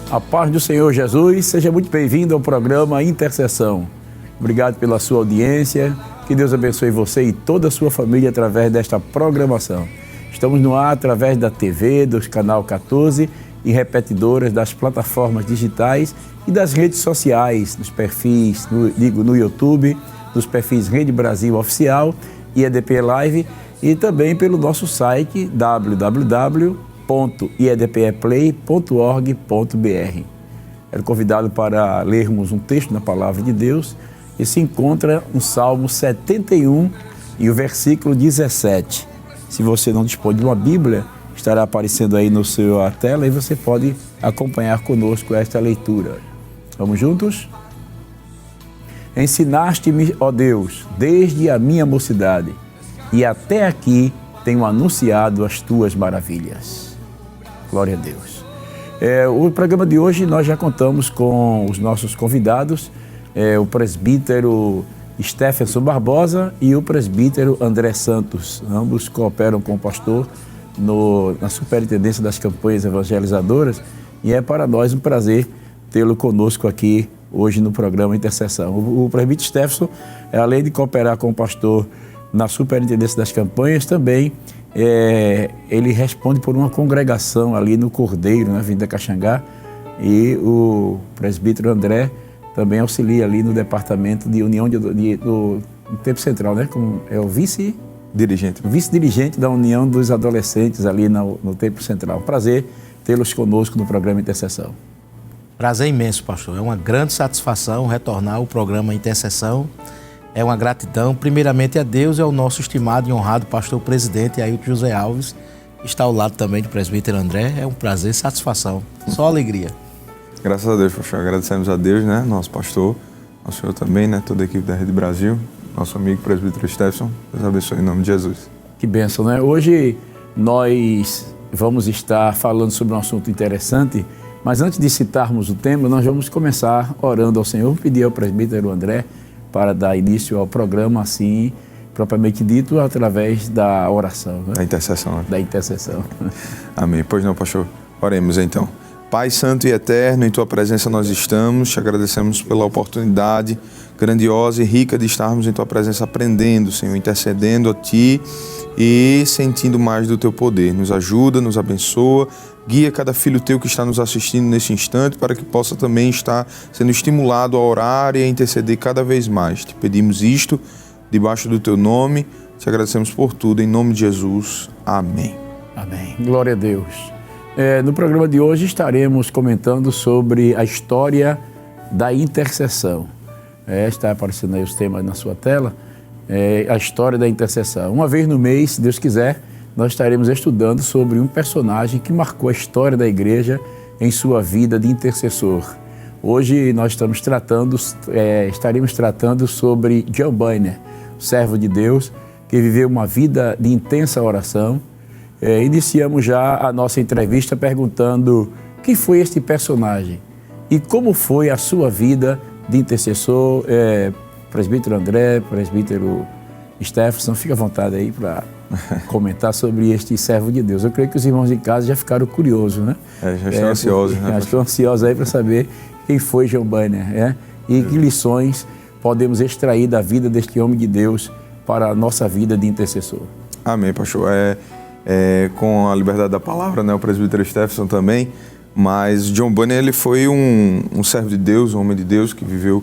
A paz do Senhor Jesus, seja muito bem-vindo ao programa Intercessão. Obrigado pela sua audiência, que Deus abençoe você e toda a sua família através desta programação. Estamos no ar através da TV, do canal 14 e repetidoras das plataformas digitais e das redes sociais, nos perfis, no YouTube, nos perfis Rede Brasil Oficial e EDP Live e também pelo nosso site www.iedpeplay.org.br. Era convidado para lermos um texto na Palavra de Deus e se encontra no Salmo 71 e o versículo 17. Se você não dispõe de uma Bíblia, estará aparecendo aí na sua tela e você pode acompanhar conosco esta leitura. Vamos juntos? Ensinaste-me, ó Deus, desde a minha mocidade, e até aqui tenho anunciado as tuas maravilhas. Glória a Deus. O programa de hoje nós já contamos com os nossos convidados, o presbítero Stephenson Barbosa e o presbítero André Santos. Ambos cooperam com o pastor na superintendência das campanhas evangelizadoras e é para nós um prazer tê-lo conosco aqui hoje no programa Intercessão. O presbítero Stephenson, além de cooperar com o pastor na superintendência das campanhas, também ele responde por uma congregação ali no Cordeiro, na Avenida Caxangá, e o presbítero André também auxilia ali no departamento de união do Tempo Central, né? Como é o vice-dirigente da União dos Adolescentes ali no Tempo Central. Prazer tê-los conosco no programa Intercessão. Prazer imenso, pastor. É uma grande satisfação retornar ao programa Intercessão. É uma gratidão, primeiramente a Deus e ao nosso estimado e honrado pastor presidente Ailton José Alves. Está ao lado também do presbítero André. É um prazer, satisfação. Só alegria. Graças a Deus, pastor. Agradecemos a Deus, né? Nosso pastor, ao senhor também, né? Toda a equipe da Rede Brasil, nosso amigo presbítero Stephenson. Deus abençoe em nome de Jesus. Que bênção, né? Hoje nós vamos estar falando sobre um assunto interessante, mas antes de citarmos o tema, nós vamos começar orando ao Senhor, pedir ao presbítero André para dar início ao programa, assim, propriamente dito, através da oração. Né? Da intercessão. Né? Da intercessão. Amém. Pois não, pastor. Oremos então. Pai Santo e Eterno, em Tua presença nós estamos, te agradecemos pela oportunidade grandiosa e rica de estarmos em Tua presença aprendendo, Senhor, intercedendo a Ti e sentindo mais do Teu poder. Nos ajuda, nos abençoa, guia cada filho Teu que está nos assistindo nesse instante para que possa também estar sendo estimulado a orar e a interceder cada vez mais. Te pedimos isto debaixo do Teu nome, te agradecemos por tudo, em nome de Jesus. Amém. Amém. Glória a Deus. No programa de hoje estaremos comentando sobre a história da intercessão. Está aparecendo aí os temas na sua tela. A história da intercessão. Uma vez no mês, se Deus quiser, nós estaremos estudando sobre um personagem que marcou a história da igreja em sua vida de intercessor. Hoje nós estaremos tratando sobre John Bunyan, servo de Deus, que viveu uma vida de intensa oração. Iniciamos já a nossa entrevista perguntando quem foi este personagem e como foi a sua vida de intercessor. Presbítero André, presbítero Stephenson, fica à vontade aí para comentar sobre este servo de Deus. Eu creio que os irmãos em casa já ficaram curiosos, né? Já estão ansiosos, né? Já estão ansiosos aí para saber quem foi John Bunyan, e que lições podemos extrair da vida deste homem de Deus para a nossa vida de intercessor. Amém, pastor. Com a liberdade da palavra, né? O presbítero Stephenson também, mas John Bunyan, ele foi um servo de Deus, um homem de Deus que viveu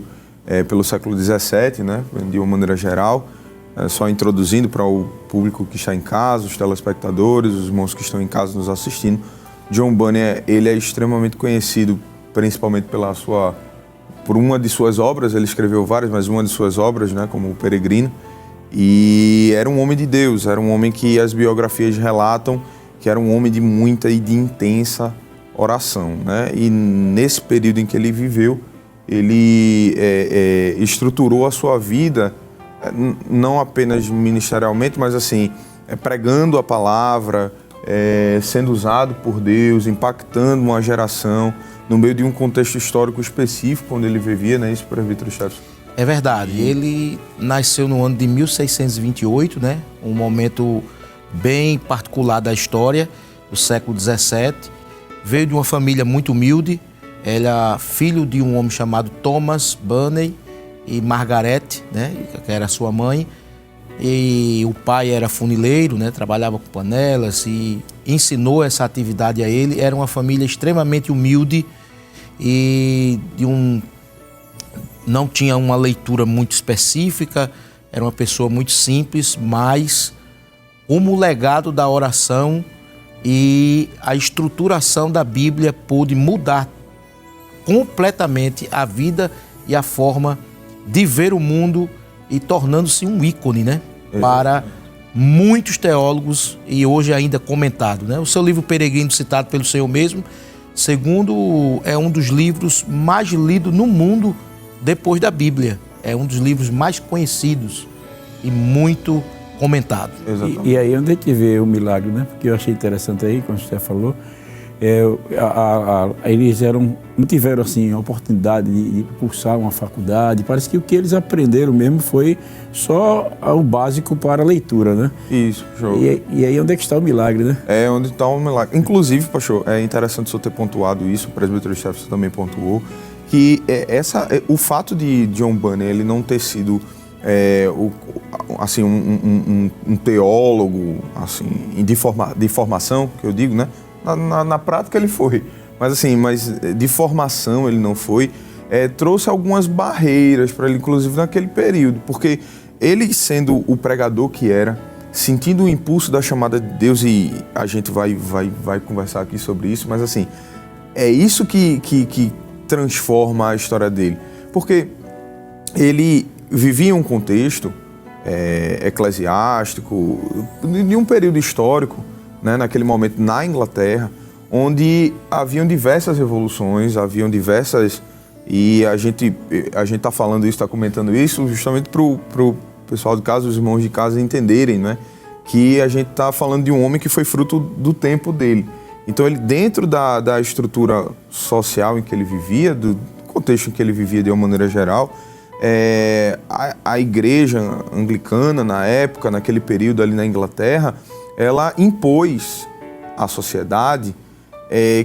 pelo século XVII, né? De uma maneira geral, só introduzindo para o público que está em casa, os telespectadores, os irmãos que estão em casa nos assistindo. John Bunyan, ele é extremamente conhecido, principalmente por uma de suas obras. Ele escreveu várias, mas uma de suas obras, né? Como O Peregrino. E era um homem de Deus, era um homem que as biografias relatam que era um homem de muita e de intensa oração, né? E nesse período em que ele viveu, ele estruturou a sua vida, não apenas ministerialmente, mas assim, pregando a palavra, sendo usado por Deus, impactando uma geração, no meio de um contexto histórico específico onde ele vivia, né? Isso, presbítero Stephenson? É verdade. Ele nasceu no ano de 1628, né? Um momento bem particular da história do século XVII. Veio de uma família muito humilde, Ela filho de um homem chamado Thomas Bunyan e Margaret, né, que era sua mãe. E o pai era funileiro, né, trabalhava com panelas e ensinou essa atividade a ele. Era uma família extremamente humilde e não tinha uma leitura muito específica, era uma pessoa muito simples, mas como o legado da oração e a estruturação da Bíblia pôde mudar completamente a vida e a forma de ver o mundo e tornando-se um ícone, né, para muitos teólogos e hoje ainda comentado, né? O seu livro Peregrino, citado pelo Senhor mesmo, segundo, é um dos livros mais lidos no mundo depois da Bíblia. É um dos livros mais conhecidos e muito comentado. E aí onde a gente vê o milagre, né? Porque eu achei interessante aí, como você falou, eles não tiveram assim, a oportunidade de cursar uma faculdade. Parece que o que eles aprenderam mesmo foi só o básico para a leitura, né? Isso, show. E aí onde é que está o milagre, né? É onde está o milagre. Inclusive, pastor, é interessante o senhor ter pontuado isso, o presbítero Stefson também pontuou, que o fato de John Bunyan ele não ter sido assim, um teólogo assim, de formação, que eu digo, né? Na prática ele foi, mas de formação ele não foi, trouxe algumas barreiras para ele, inclusive naquele período, porque ele sendo o pregador que era, sentindo o impulso da chamada de Deus, e a gente vai conversar aqui sobre isso, mas assim, é isso que transforma a história dele, porque ele vivia em um contexto eclesiástico, de um período histórico, né, naquele momento na Inglaterra, onde haviam diversas revoluções, e a gente está falando isso, está comentando isso justamente para o pessoal de casa, os irmãos de casa entenderem, né, que a gente está falando de um homem que foi fruto do tempo dele. Então ele, dentro da estrutura social em que ele vivia, do contexto em que ele vivia de uma maneira geral, a igreja anglicana na época, naquele período ali na Inglaterra, ela impôs à sociedade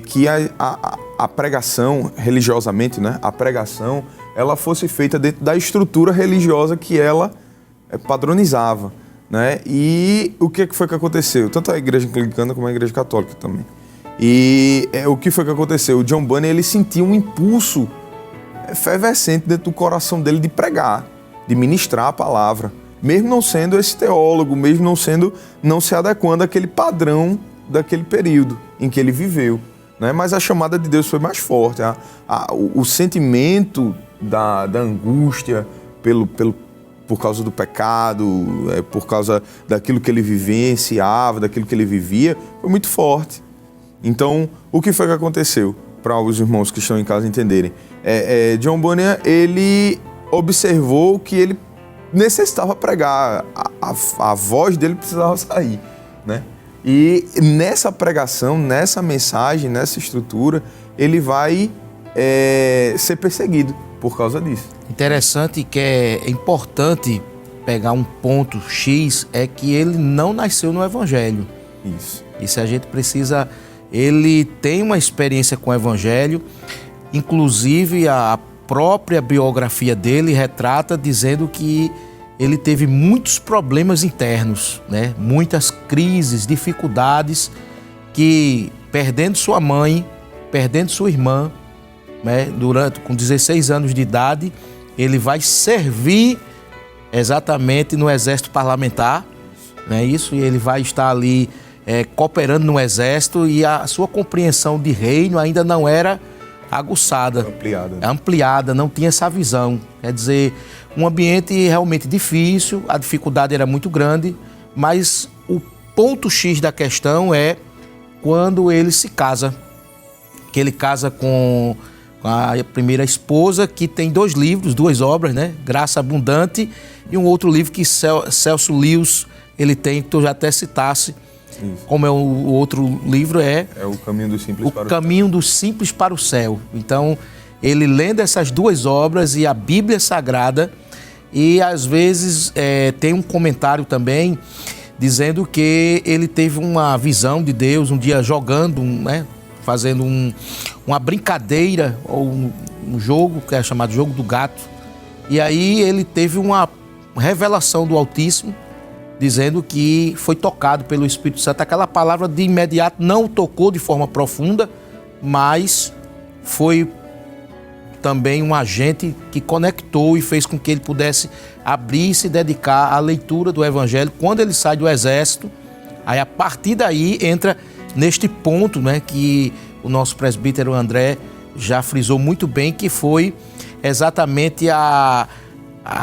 que a pregação, religiosamente, né, a pregação, ela fosse feita dentro da estrutura religiosa que ela padronizava, né? E o que foi que aconteceu? Tanto a igreja anglicana como a igreja católica também. E o que foi que aconteceu? O John Bunyan, ele sentiu um impulso efervescente dentro do coração dele de pregar, de ministrar a palavra, mesmo não sendo esse teólogo, mesmo não se adequando àquele padrão daquele período em que ele viveu, né? Mas a chamada de Deus foi mais forte, o sentimento da angústia por causa do pecado, por causa daquilo que ele vivenciava, daquilo que ele vivia, foi muito forte. Então, o que foi que aconteceu? Para os irmãos que estão em casa entenderem, John Bunyan, ele observou que ele necessitava pregar, a voz dele precisava sair, né? E nessa pregação, nessa mensagem, nessa estrutura, ele vai ser perseguido por causa disso. Interessante que é importante pegar um ponto X, é que ele não nasceu no Evangelho. Isso a gente precisa... Ele tem uma experiência com o Evangelho, inclusive a própria biografia dele retrata dizendo que ele teve muitos problemas internos, né? Muitas crises, dificuldades, que perdendo sua mãe, perdendo sua irmã, né? Com 16 anos de idade, ele vai servir exatamente no exército parlamentar, né? Isso, e ele vai estar ali cooperando no exército, e a sua compreensão de reino ainda não era aguçada, ampliada, não tinha essa visão. Quer dizer, um ambiente realmente difícil, a dificuldade era muito grande, mas o ponto X da questão é quando ele se casa, que ele casa com a primeira esposa, que tem 2 livros, 2 obras, né? Graça Abundante, e um outro livro que Celso Lewis ele tem, que tu já até citasse. Isso. Como é o outro livro, é o Caminho do Simples para o Caminho do Simples para o Céu. Então, ele lendo essas 2 obras e a Bíblia Sagrada, e às vezes tem um comentário também dizendo que ele teve uma visão de Deus um dia jogando, né, fazendo uma brincadeira ou um jogo que é chamado Jogo do Gato. E aí ele teve uma revelação do Altíssimo, dizendo que foi tocado pelo Espírito Santo. Aquela palavra de imediato não o tocou de forma profunda, mas foi também um agente que conectou e fez com que ele pudesse abrir e se dedicar à leitura do Evangelho. Quando ele sai do exército, aí a partir daí entra neste ponto, né, que o nosso presbítero André já frisou muito bem, que foi exatamente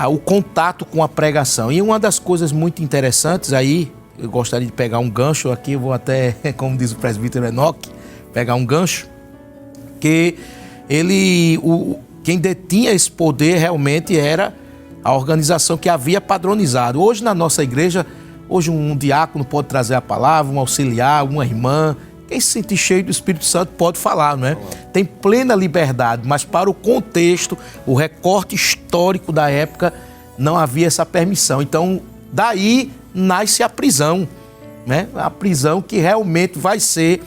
o contato com a pregação. E uma das coisas muito interessantes aí, eu gostaria de pegar um gancho aqui, eu vou até, como diz o presbítero Enoque, pegar um gancho, que quem detinha esse poder realmente era a organização que havia padronizado. Hoje na nossa igreja, um diácono pode trazer a palavra, um auxiliar, uma irmã, quem se sentir cheio do Espírito Santo pode falar, não é? Tem plena liberdade, mas para o contexto, o recorte histórico da época, não havia essa permissão. Então, daí nasce a prisão, né? A prisão que realmente vai ser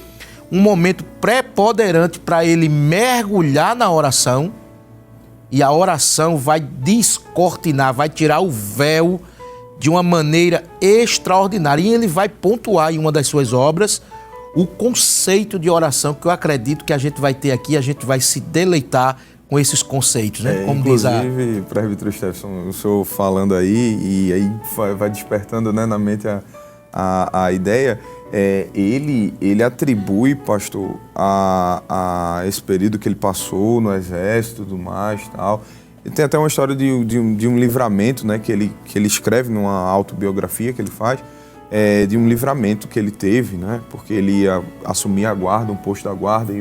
um momento preponderante para ele mergulhar na oração, e a oração vai descortinar, vai tirar o véu de uma maneira extraordinária. E ele vai pontuar em uma das suas obras o conceito de oração, que eu acredito que a gente vai ter aqui, a gente vai se deleitar com esses conceitos, né? Como inclusive, presbítero Stefson, o senhor falando aí, e aí vai despertando, né, na mente a ideia, ele atribui, pastor, a esse período que ele passou no exército e tudo mais, tal. E tem até uma história de um livramento, né, que ele escreve numa autobiografia que ele faz, de um livramento que ele teve, né, porque ele ia assumir a guarda, um posto da guarda,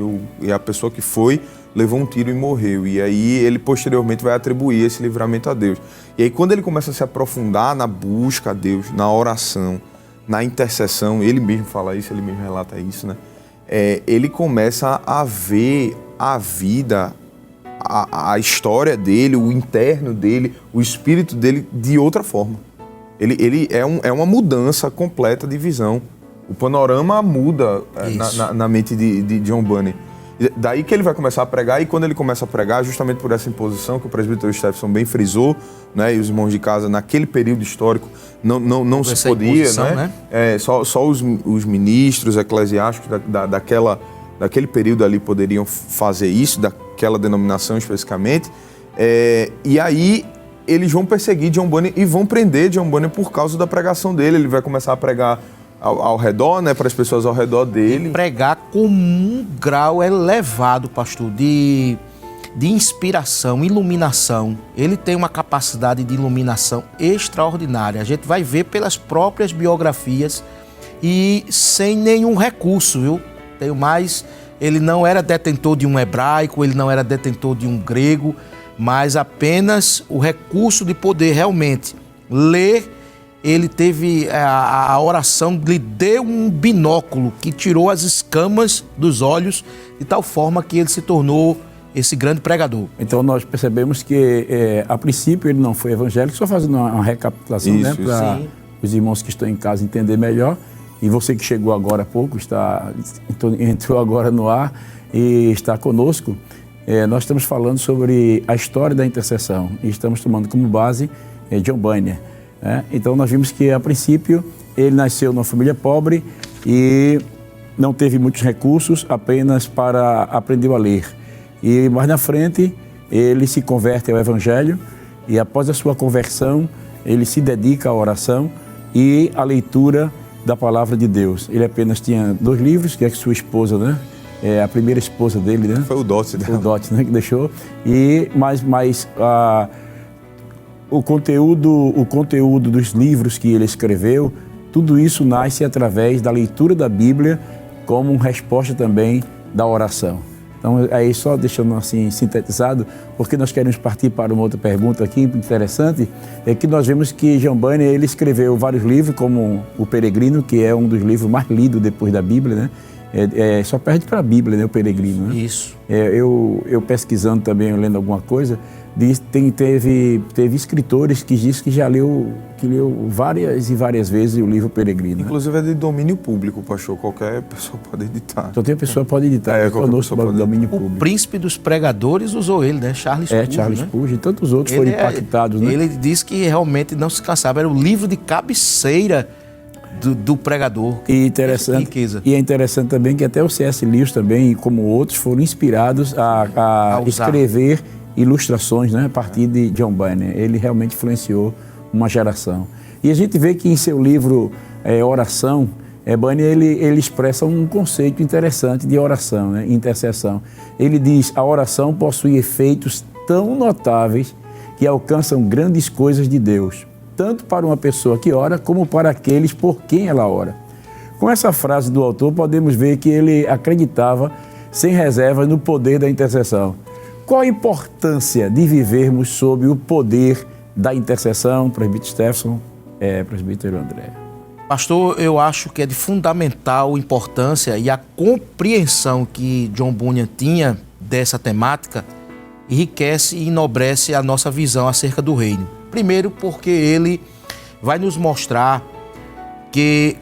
e a pessoa que foi levou um tiro e morreu. E aí ele posteriormente vai atribuir esse livramento a Deus. E aí quando ele começa a se aprofundar na busca a Deus, na oração, na intercessão, ele mesmo fala isso, ele mesmo relata isso, né? Ele começa a ver a vida, a história dele, o interno dele, o espírito dele de outra forma. Ele é uma mudança completa de visão. O panorama muda na mente de John Bunyan. Daí que ele vai começar a pregar, e quando ele começa a pregar, justamente por essa imposição que o presbítero Stefson bem frisou, né, e os irmãos de casa, naquele período histórico, não se podia, né? Só os ministros eclesiásticos daquele período ali poderiam fazer isso, daquela denominação especificamente. E aí eles vão perseguir John Bunyan e vão prender John Bunyan por causa da pregação dele. Ele vai começar a pregar ao redor, né, para as pessoas ao redor dele. E pregar com um grau elevado, pastor, de inspiração, iluminação. Ele tem uma capacidade de iluminação extraordinária. A gente vai ver pelas próprias biografias e sem nenhum recurso, viu? Tenho mais, ele não era detentor de um hebraico, ele não era detentor de um grego, mas apenas o recurso de poder realmente ler. Ele teve, a oração lhe deu um binóculo que tirou as escamas dos olhos, de tal forma que ele se tornou esse grande pregador. Então nós percebemos que, a princípio, ele não foi evangélico, só fazendo uma recapitulação, né, para os irmãos que estão em casa entender melhor. E você que chegou agora há pouco, entrou agora no ar e está conosco, nós estamos falando sobre a história da intercessão e estamos tomando como base John Bunyan. Então nós vimos que, a princípio, ele nasceu numa família pobre e não teve muitos recursos, apenas para aprender a ler. E mais na frente ele se converte ao Evangelho, e após a sua conversão ele se dedica à oração e à leitura da Palavra de Deus. Ele apenas tinha 2 livros, que é sua esposa, né? A primeira esposa dele, né? Foi o Dote dela. O Dote, né, que deixou. Mas o conteúdo dos livros que ele escreveu, tudo isso nasce através da leitura da Bíblia, como resposta também da oração. Então, aí só deixando assim sintetizado, porque nós queremos partir para uma outra pergunta aqui interessante, é que nós vemos que John Bunyan, ele escreveu vários livros, como O Peregrino, que é um dos livros mais lidos depois da Bíblia, né? Só perde para a Bíblia, né, o peregrino, né? Isso. Eu pesquisando também, lendo alguma coisa, teve escritores que dizem que leu várias e várias vezes o livro Peregrino. Inclusive é de domínio público, pastor. Qualquer pessoa pode editar. Então tem a pessoa que pode editar. Qualquer pessoa pode domínio O público. príncipe dos pregadores usou ele, né? Charles Spurgeon. Charles né? Spurgeon e tantos outros foram impactados, né? Ele disse que realmente não se cansava. Era o livro de cabeceira do pregador. E interessante, riqueza. e é interessante também que até o C.S. Lewis também, como outros, foram inspirados a escrever ilustrações, né, a partir de John Bunyan. Ele realmente influenciou uma geração. E a gente vê que em seu livro Oração, Bunyan ele expressa um conceito interessante de oração, né, intercessão. Ele diz: a oração possui efeitos tão notáveis que alcançam grandes coisas de Deus, tanto para uma pessoa que ora, como para aqueles por quem ela ora. Com essa frase do autor, podemos ver que ele acreditava sem reservas no poder da intercessão. Qual a importância de vivermos sob o poder da intercessão, presbítero Stefson, presbítero André? Pastor, eu acho que é de fundamental importância, e a compreensão que John Bunyan tinha dessa temática enriquece e enobrece a nossa visão acerca do reino. Primeiro, porque ele vai nos mostrar que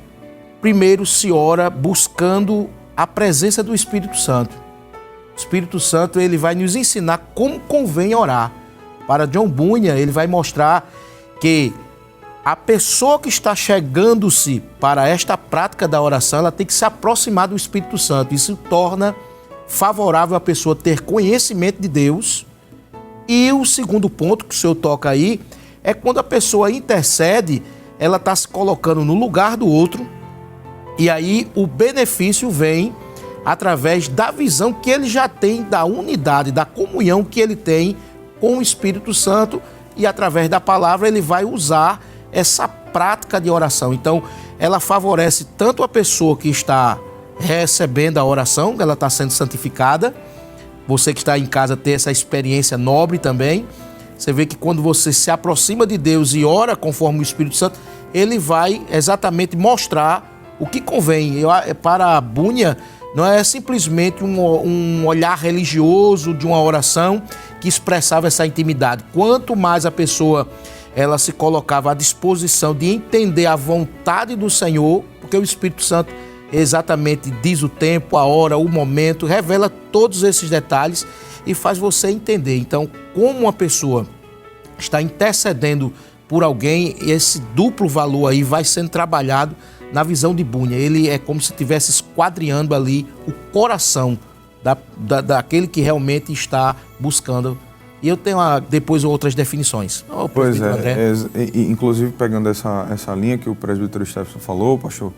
primeiro se ora buscando a presença do Espírito Santo. O Espírito Santo, ele vai nos ensinar como convém orar. Para John Bunyan, ele vai mostrar que a pessoa que está chegando-se para esta prática da oração, ela tem que se aproximar do Espírito Santo. Isso torna favorável a pessoa ter conhecimento de Deus. E o segundo ponto que o senhor toca aí é quando a pessoa intercede, ela está se colocando no lugar do outro, e aí o benefício vem através da visão que ele já tem da unidade, da comunhão que ele tem com o Espírito Santo, e através da palavra ele vai usar essa prática de oração. Então, ela favorece tanto a pessoa que está recebendo a oração, ela está sendo santificada, você que está em casa ter essa experiência nobre também. Você vê que quando você se aproxima de Deus e ora conforme o Espírito Santo, ele vai exatamente mostrar o que convém. Para Bunyan, não é simplesmente um olhar religioso de uma oração que expressava essa intimidade. Quanto mais a pessoa ela se colocava à disposição de entender a vontade do Senhor, porque o Espírito Santo exatamente diz o tempo, a hora, o momento, revela todos esses detalhes e faz você entender. Então, como uma pessoa está intercedendo por alguém, esse duplo valor aí vai sendo trabalhado na visão de Bunyan. Ele é como se estivesse esquadriando ali o coração daquele que realmente está buscando. E eu tenho depois outras definições. Pois inclusive pegando essa linha que o presbítero Stefson falou, pastor,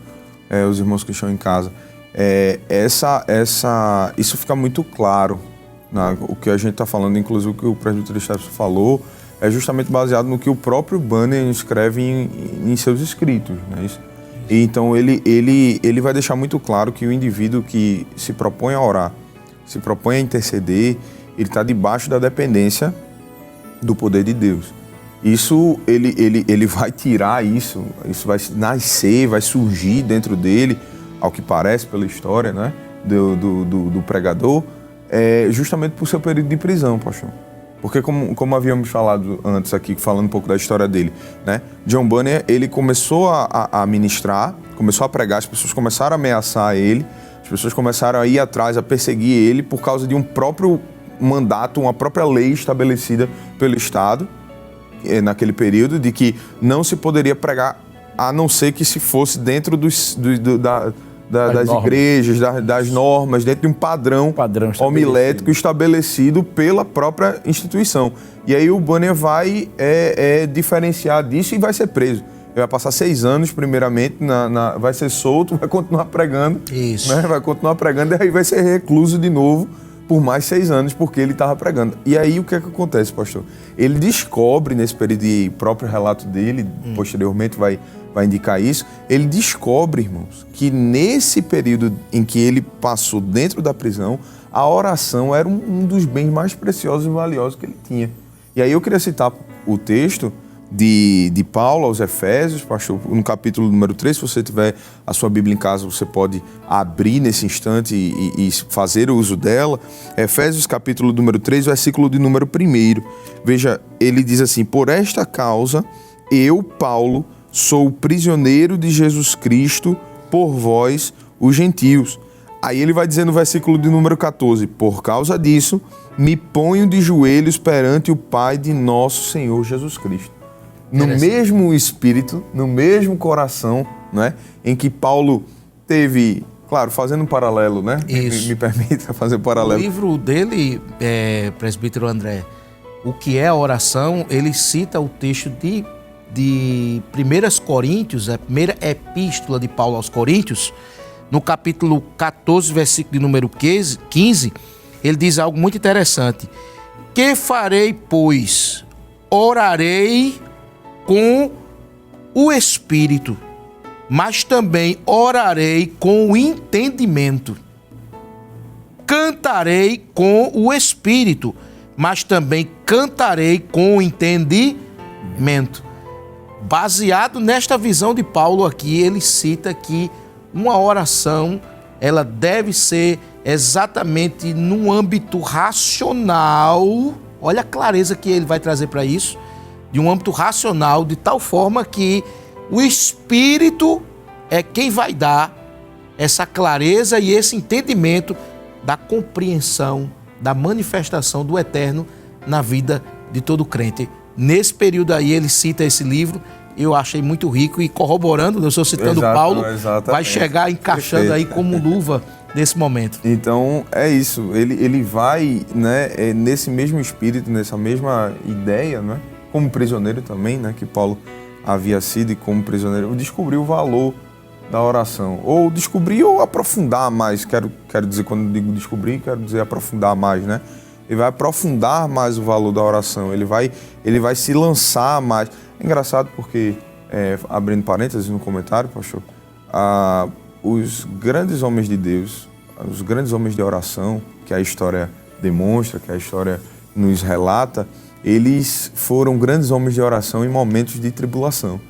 os irmãos que estão em casa, isso fica muito claro, né? O que a gente está falando, inclusive o que o presbítero Stefson falou, é justamente baseado no que o próprio Bunyan escreve em seus escritos, né? E então ele vai deixar muito claro que o indivíduo que se propõe a orar, se propõe a interceder, ele está debaixo da dependência do poder de Deus. Isso, ele vai tirar isso vai nascer, vai surgir dentro dele, ao que parece pela história, né, do pregador, justamente por seu período de prisão, pastor. Porque como havíamos falado antes aqui, falando um pouco da história dele, né, John Bunyan, ele começou a ministrar, começou a pregar, as pessoas começaram a ameaçar ele, as pessoas começaram a ir atrás, a perseguir ele por causa de um próprio mandato, uma própria lei estabelecida pelo Estado, naquele período, de que não se poderia pregar a não ser que se fosse dentro das igrejas, das normas, dentro de um padrão homilético estabelecido pela própria instituição. E aí o Bunyan vai diferenciar disso e vai ser preso. Ele vai passar 6 anos, primeiramente, vai ser solto, vai continuar pregando. Isso. Né? Vai continuar pregando e aí vai ser recluso de novo por mais 6 anos, porque ele estava pregando. E aí o que é que acontece, pastor? Ele descobre, nesse período de próprio relato dele, posteriormente vai indicar isso, ele descobre, irmãos, que nesse período em que ele passou dentro da prisão, a oração era um dos bens mais preciosos e valiosos que ele tinha. E aí eu queria citar o texto de Paulo aos Efésios, pastor, no capítulo número 3, se você tiver a sua Bíblia em casa, você pode abrir nesse instante e fazer o uso dela. Efésios capítulo número 3, versículo de número 1. Veja, ele diz assim: por esta causa, eu, Paulo, sou prisioneiro de Jesus Cristo por vós, os gentios. Aí ele vai dizer no versículo de número 14, por causa disso, me ponho de joelhos perante o Pai de nosso Senhor Jesus Cristo. No mesmo espírito, no mesmo coração, né, em que Paulo teve, claro, fazendo um paralelo, né? Me permita fazer um paralelo. O livro dele, presbítero André, o que é a oração, ele cita o texto de 1 Coríntios, a primeira epístola de Paulo aos Coríntios, no capítulo 14, versículo de número 15, ele diz algo muito interessante. Que farei, pois? Orarei com o Espírito, mas também orarei com o entendimento. Cantarei com o Espírito, mas também cantarei com o entendimento. Baseado nesta visão de Paulo aqui, ele cita que uma oração, ela deve ser exatamente no âmbito racional. Olha a clareza que ele vai trazer para isso. De um âmbito racional, de tal forma que o Espírito é quem vai dar essa clareza e esse entendimento da compreensão, da manifestação do Eterno na vida de todo crente. Nesse período aí ele cita esse livro, eu achei muito rico e corroborando, eu estou citando Paulo, vai chegar encaixando aí como luva nesse momento. Então é isso, ele vai, né, nesse mesmo espírito, nessa mesma ideia, né? Como prisioneiro também, né, que Paulo havia sido, e como prisioneiro, descobriu o valor da oração. Ou descobrir ou aprofundar mais, quero dizer, quando digo descobrir, quero dizer aprofundar mais, né? Ele vai aprofundar mais o valor da oração, ele vai se lançar mais. É engraçado porque, abrindo parênteses no comentário, pastor, os grandes homens de Deus, os grandes homens de oração, que a história demonstra, que a história nos relata, eles foram grandes homens de oração em momentos de tribulação,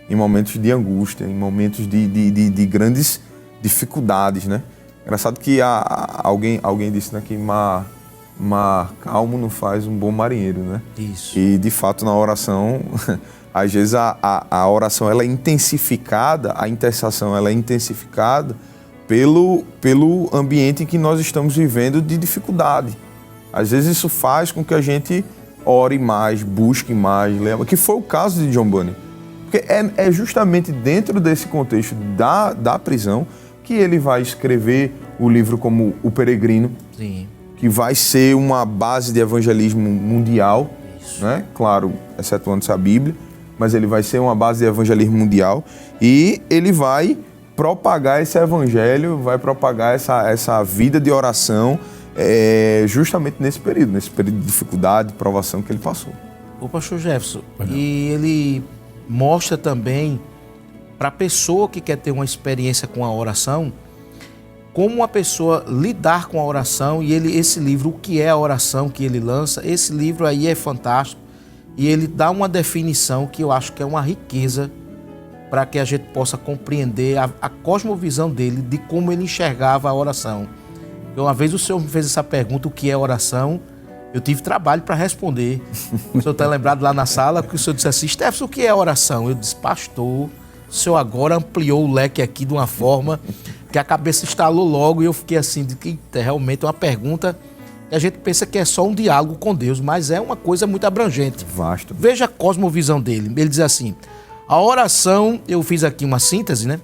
em momentos de angústia, em momentos de grandes dificuldades, né? Engraçado que alguém disse, né, que mar calmo não faz um bom marinheiro, né? Isso. E, de fato, na oração, às vezes a oração ela é intensificada, a intercessão ela é intensificada pelo ambiente em que nós estamos vivendo de dificuldade. Às vezes isso faz com que a gente ore mais, busque mais, lembra? Que foi o caso de John Bunyan. Porque é justamente dentro desse contexto da prisão que ele vai escrever o livro como O Peregrino, Sim. que vai ser uma base de evangelismo mundial, né? Claro, excetuando-se a Bíblia, mas ele vai ser uma base de evangelismo mundial e ele vai propagar esse evangelho, vai propagar essa vida de oração justamente nesse período de dificuldade, de provação que ele passou. O pastor Jefferson, e ele mostra também para a pessoa que quer ter uma experiência com a oração, como uma pessoa lidar com a oração, e esse livro, O que é a oração, que ele lança, esse livro aí é fantástico, e ele dá uma definição que eu acho que é uma riqueza para que a gente possa compreender a cosmovisão dele, de como ele enxergava a oração. Uma vez o senhor me fez essa pergunta, o que é oração, eu tive trabalho para responder. O senhor está lembrado lá na sala que o senhor disse assim, Stefson, o que é oração? Eu disse, pastor, o senhor agora ampliou o leque aqui de uma forma que a cabeça estalou logo e eu fiquei assim, de que realmente é uma pergunta que a gente pensa que é só um diálogo com Deus, mas é uma coisa muito abrangente. Vasto. Veja a cosmovisão dele. Ele diz assim, a oração, eu fiz aqui uma síntese, né?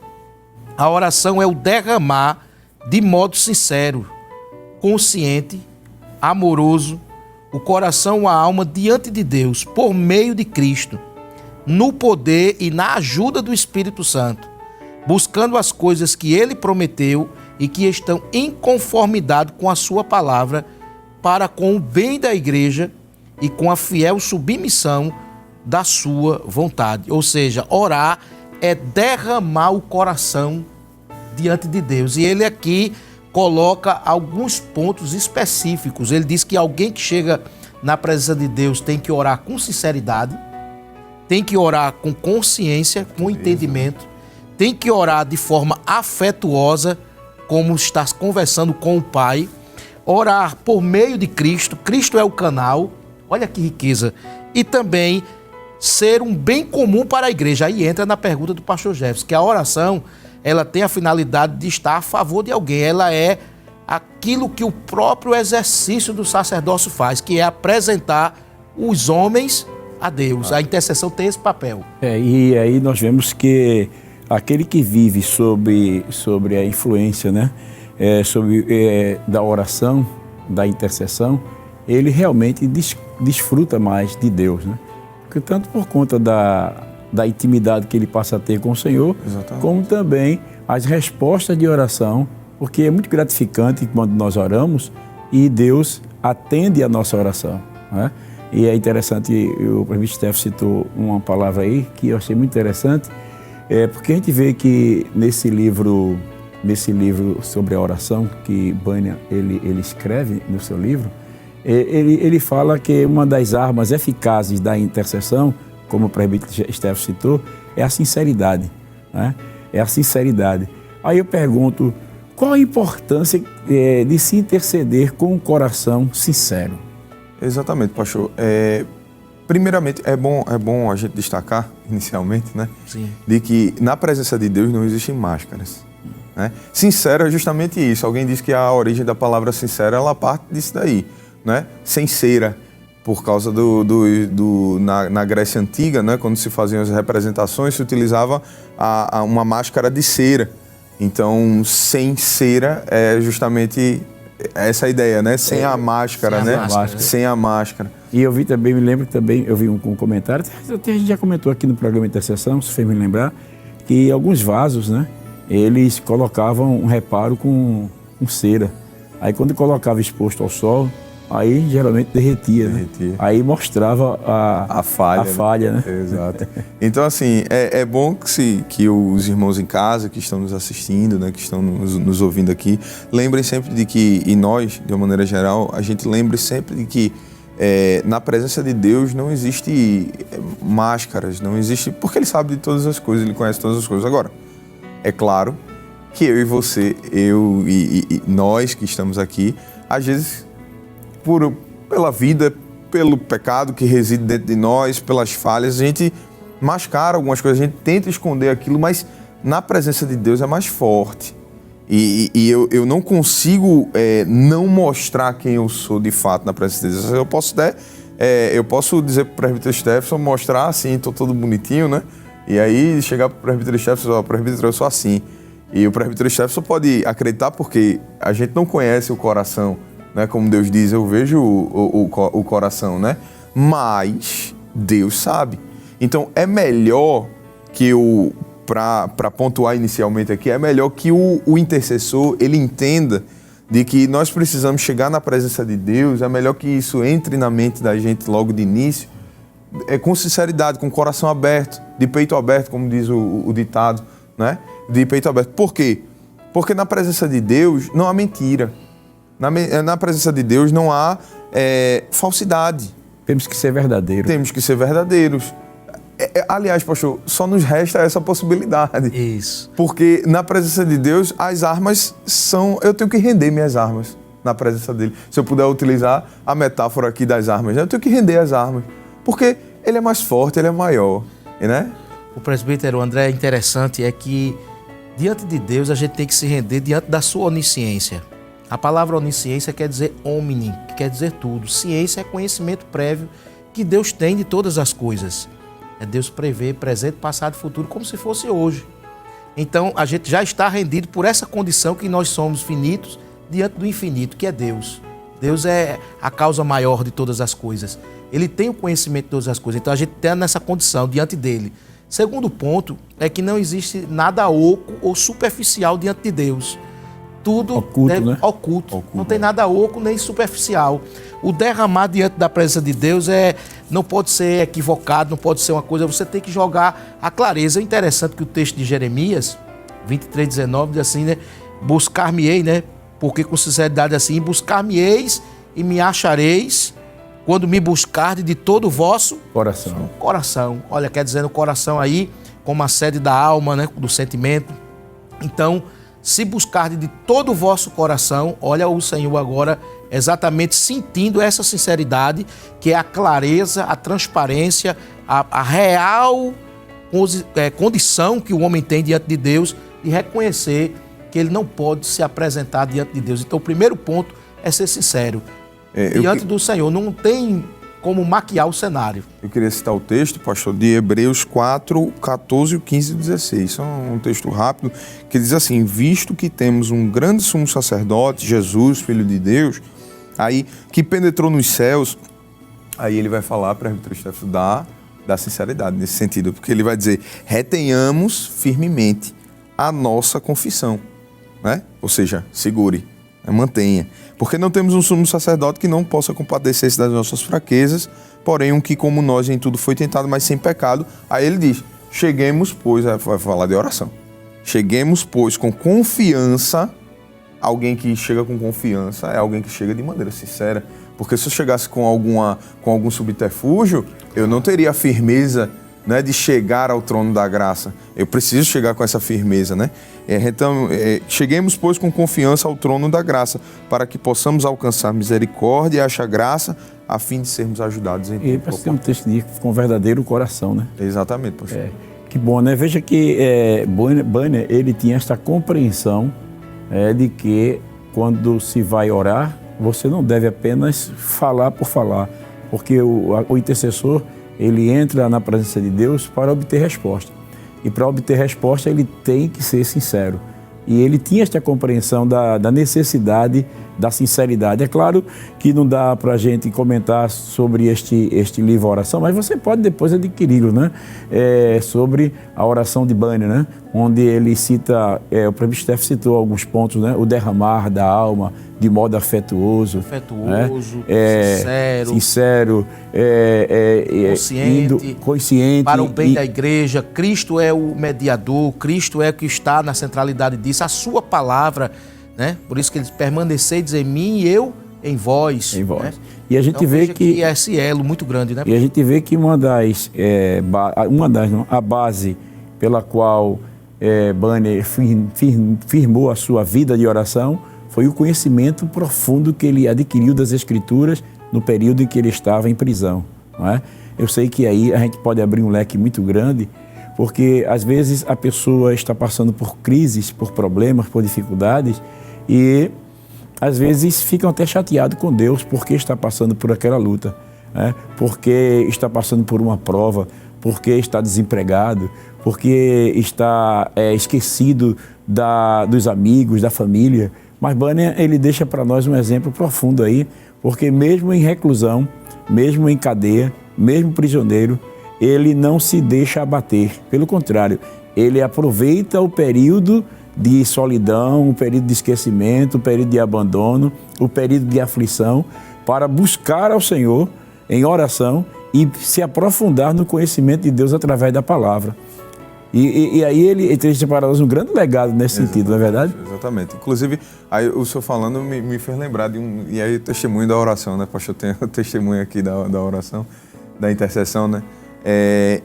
A oração é o derramar de modo sincero, consciente, amoroso, o coração, a alma diante de Deus, por meio de Cristo, no poder e na ajuda do Espírito Santo, buscando as coisas que Ele prometeu e que estão em conformidade com a sua palavra, para com o bem da igreja e com a fiel submissão da sua vontade. Ou seja, orar é derramar o coração diante de Deus. E ele aqui coloca alguns pontos específicos. Ele diz que alguém que chega na presença de Deus tem que orar com sinceridade, tem que orar com consciência, com entendimento, tem que orar de forma afetuosa, como está conversando com o Pai, orar por meio de Cristo, Cristo é o canal, olha que riqueza, e também ser um bem comum para a igreja. Aí entra na pergunta do pastor Jefferson, que a oração, ela tem a finalidade de estar a favor de alguém, ela é aquilo que o próprio exercício do sacerdócio faz, que é apresentar os homens a Deus. A intercessão tem esse papel. E aí nós vemos que aquele que vive sobre a influência, né, da oração, da intercessão, ele realmente desfruta mais de Deus, né? Porque tanto por conta da intimidade que ele passa a ter com o Senhor, exatamente, como também as respostas de oração, porque é muito gratificante quando nós oramos e Deus atende a nossa oração, né? E é interessante, o presbítero Steph citou uma palavra aí que eu achei muito interessante, porque a gente vê que nesse livro sobre a oração que Bunyan ele escreve no seu livro, ele fala que uma das armas eficazes da intercessão, como o presbítero Steph citou, é a sinceridade, né? É a sinceridade. Aí eu pergunto, qual a importância de se interceder com um coração sincero? Exatamente, pastor. Primeiramente, é bom a gente destacar, inicialmente, né? Sim. De que na presença de Deus não existem máscaras, né? Sincero é justamente isso. Alguém diz que a origem da palavra sincero, ela parte disso daí, né? Sincera, por causa na Grécia Antiga, né? Quando se faziam as representações, se utilizava uma máscara de cera. Então, sem cera é justamente essa ideia, né? Sem a máscara, né? Sem a máscara. E eu vi também, me lembro que também, eu vi um comentário, até a gente já comentou aqui no programa Intercessão, se fez me lembrar, que alguns vasos, né? Eles colocavam um reparo com cera. Aí quando colocava exposto ao sol, aí geralmente derretia. Né? Aí mostrava a falha, né? Exato. Então, assim, é bom que os irmãos em casa, que estão nos assistindo, né, que estão nos ouvindo aqui, lembrem sempre de que, e nós, de uma maneira geral, a gente lembre sempre de que na presença de Deus não existe máscaras, não existe, porque Ele sabe de todas as coisas, Ele conhece todas as coisas. Agora, é claro que eu e você, e nós que estamos aqui, às vezes, pela vida, pelo pecado que reside dentro de nós, pelas falhas, a gente mascara algumas coisas, a gente tenta esconder aquilo, mas na presença de Deus é mais forte. E eu não consigo não mostrar quem eu sou de fato na presença de Deus. Eu posso dizer para o presbítero Stephenson, mostrar assim, estou todo bonitinho, né? E aí chegar para o presbítero Stephenson, presbítero, eu sou assim. E o presbítero Stephenson pode acreditar porque a gente não conhece o coração, né? Como Deus diz, eu vejo o coração, né? Mas Deus sabe. Então é melhor que para pontuar inicialmente aqui, é melhor que o intercessor, ele entenda de que nós precisamos chegar na presença de Deus, é melhor que isso entre na mente da gente logo de início, com sinceridade, com o coração aberto, de peito aberto, como diz o ditado, né? De peito aberto. Por quê? Porque na presença de Deus não há mentira. Na presença de Deus não há falsidade. Temos que ser verdadeiros. Temos que ser verdadeiros. Aliás, pastor, só nos resta essa possibilidade. Isso. Porque na presença de Deus, as armas são... Eu tenho que render minhas armas na presença dele. Se eu puder utilizar a metáfora aqui das armas, né? Eu tenho que render as armas. Porque ele é mais forte, ele é maior, né? O presbítero André, interessante é que diante de Deus a gente tem que se render diante da sua onisciência. A palavra onisciência quer dizer omni, que quer dizer tudo. Ciência é conhecimento prévio que Deus tem de todas as coisas. Deus prevê presente, passado e futuro como se fosse hoje. Então a gente já está rendido por essa condição que nós somos finitos diante do infinito, que é Deus. Deus é a causa maior de todas as coisas. Ele tem o conhecimento de todas as coisas. Então a gente está nessa condição diante dele. Segundo ponto é que não existe nada oco ou superficial diante de Deus. Tudo oculto, é né? Oculto. Não tem nada oco nem superficial. O derramar diante da presença de Deus não pode ser equivocado, não pode ser uma coisa, você tem que jogar a clareza. É interessante que o texto de Jeremias 23:19 diz assim, né? Buscar-me-ei, né? Porque com sinceridade assim, buscar-me-eis e me achareis quando me buscardes de todo o vosso Coração. coração. Olha, quer dizer, no coração aí, como a sede da alma, né, do sentimento. Então, se buscardes de todo o vosso coração, olha o Senhor agora exatamente sentindo essa sinceridade, que é a clareza, a transparência, a real condição que o homem tem diante de Deus de reconhecer que ele não pode se apresentar diante de Deus. Então, o primeiro ponto é ser sincero. Diante do Senhor, não tem como maquiar o cenário. Eu queria citar o texto, pastor, de Hebreus 4, 14, 15 e 16. Isso é um texto rápido que diz assim: visto que temos um grande sumo sacerdote, Jesus, Filho de Deus, aí que penetrou nos céus, aí ele vai falar para o presbítero da sinceridade nesse sentido, porque ele vai dizer: retenhamos firmemente a nossa confissão, né? Ou seja, segure, mantenha. Porque não temos um sumo sacerdote que não possa compadecer-se das nossas fraquezas, porém um que como nós em tudo foi tentado, mas sem pecado. Aí ele diz: cheguemos, pois, vai falar de oração. Cheguemos, pois, com confiança. Alguém que chega com confiança é alguém que chega de maneira sincera. Porque se eu chegasse com algum subterfúgio, eu não teria a firmeza, né, de chegar ao trono da graça. Eu preciso chegar com essa firmeza, né? Então, cheguemos, pois, com confiança ao trono da graça, para que possamos alcançar misericórdia e achar graça, a fim de sermos ajudados em tudo. E parece que tem um texto de com verdadeiro coração, né? Exatamente, pastor. Que bom, né? Veja que Bunyan, ele tinha esta compreensão de que quando se vai orar, você não deve apenas falar por falar, porque o intercessor, ele entra na presença de Deus para obter resposta. E para obter resposta, ele tem que ser sincero. E ele tinha esta compreensão da necessidade da sinceridade. É claro que não dá para a gente comentar sobre este livro Oração, mas você pode depois adquiri-lo, né? Sobre a oração de Bunyan, né? Onde ele cita, o presbítero citou alguns pontos, né? O derramar da alma de modo afetuoso, sincero, consciente para o bem da igreja. Cristo é o mediador, Cristo é o que está na centralidade disso, a sua palavra, né? Por isso que ele permaneceis em mim e eu em vós. Em vós. Né? E a gente então, vê que é esse elo muito grande, né? E a gente vê que a base pela qual Bunyan firmou a sua vida de oração foi o conhecimento profundo que ele adquiriu das Escrituras no período em que ele estava em prisão, não é? Eu sei que aí a gente pode abrir um leque muito grande, porque às vezes a pessoa está passando por crises, por problemas, por dificuldades, e às vezes ficam até chateados com Deus porque está passando por aquela luta, né? Porque está passando por uma prova, porque está desempregado, porque está esquecido dos amigos, da família. Mas Bunyan, ele deixa para nós um exemplo profundo aí, porque mesmo em reclusão, mesmo em cadeia, mesmo prisioneiro, ele não se deixa abater. Pelo contrário, ele aproveita o período de solidão, o período de esquecimento, o período de abandono, o período de aflição, para buscar ao Senhor em oração e se aprofundar no conhecimento de Deus através da palavra. E aí ele deixa para nós um grande legado nesse sentido, não é verdade? Exatamente. Inclusive, aí o senhor falando me fez lembrar de e aí o testemunho da oração, né, pastor? Tem o testemunho aqui da oração, da intercessão, né?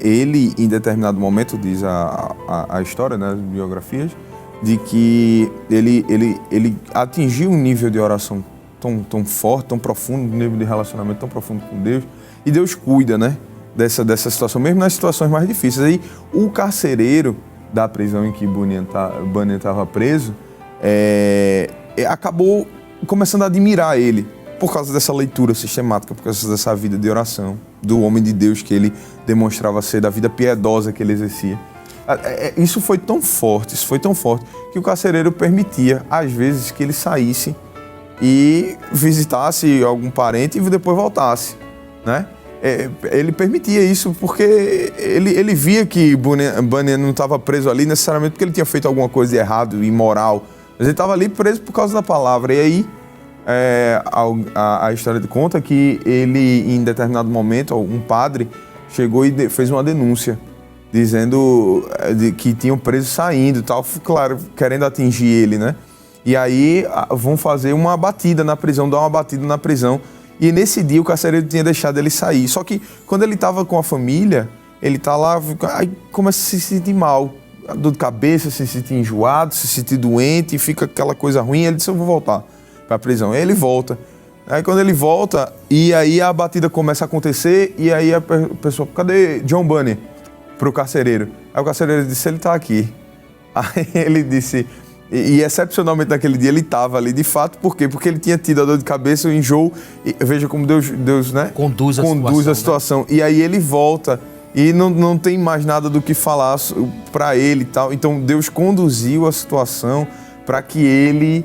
Ele, em determinado momento, diz a história, né, as biografias, de que ele atingiu um nível de oração tão forte, tão profundo, um nível de relacionamento tão profundo com Deus, e Deus cuida, né, dessa situação, mesmo nas situações mais difíceis. Aí o carcereiro da prisão em que Bunyan estava preso acabou começando a admirar ele por causa dessa leitura sistemática, por causa dessa vida de oração, do homem de Deus que ele demonstrava ser, da vida piedosa que ele exercia. Isso foi tão forte, que o carcereiro permitia, às vezes, que ele saísse e visitasse algum parente e depois voltasse, né? Ele permitia isso porque ele via que Bunyan não estava preso ali necessariamente porque ele tinha feito alguma coisa de errado, imoral, mas ele estava ali preso por causa da palavra. E aí a história conta que ele, em determinado momento, um padre chegou e fez uma denúncia dizendo que tinham preso saindo e tal, claro, querendo atingir ele, né? E aí vão fazer uma batida na prisão, dar uma batida na prisão. E nesse dia o carcereiro tinha deixado ele sair. Só que quando ele estava com a família, ele tá lá, aí começa a se sentir mal. Dor de cabeça, se sentir enjoado, se sentir doente, e fica aquela coisa ruim. Ele disse, eu vou voltar para a prisão. Aí ele volta. Aí quando ele volta, e aí a batida começa a acontecer, e aí a pessoa, cadê John Bunyan? Pro carcereiro. Aí o carcereiro disse, ele tá aqui. Aí ele disse, e excepcionalmente naquele dia ele estava ali de fato, por quê? Porque ele tinha tido a dor de cabeça, o enjoo, e veja como Deus né? Conduz a situação. Né? E aí ele volta, e não tem mais nada do que falar para ele e tal. Então Deus conduziu a situação para que ele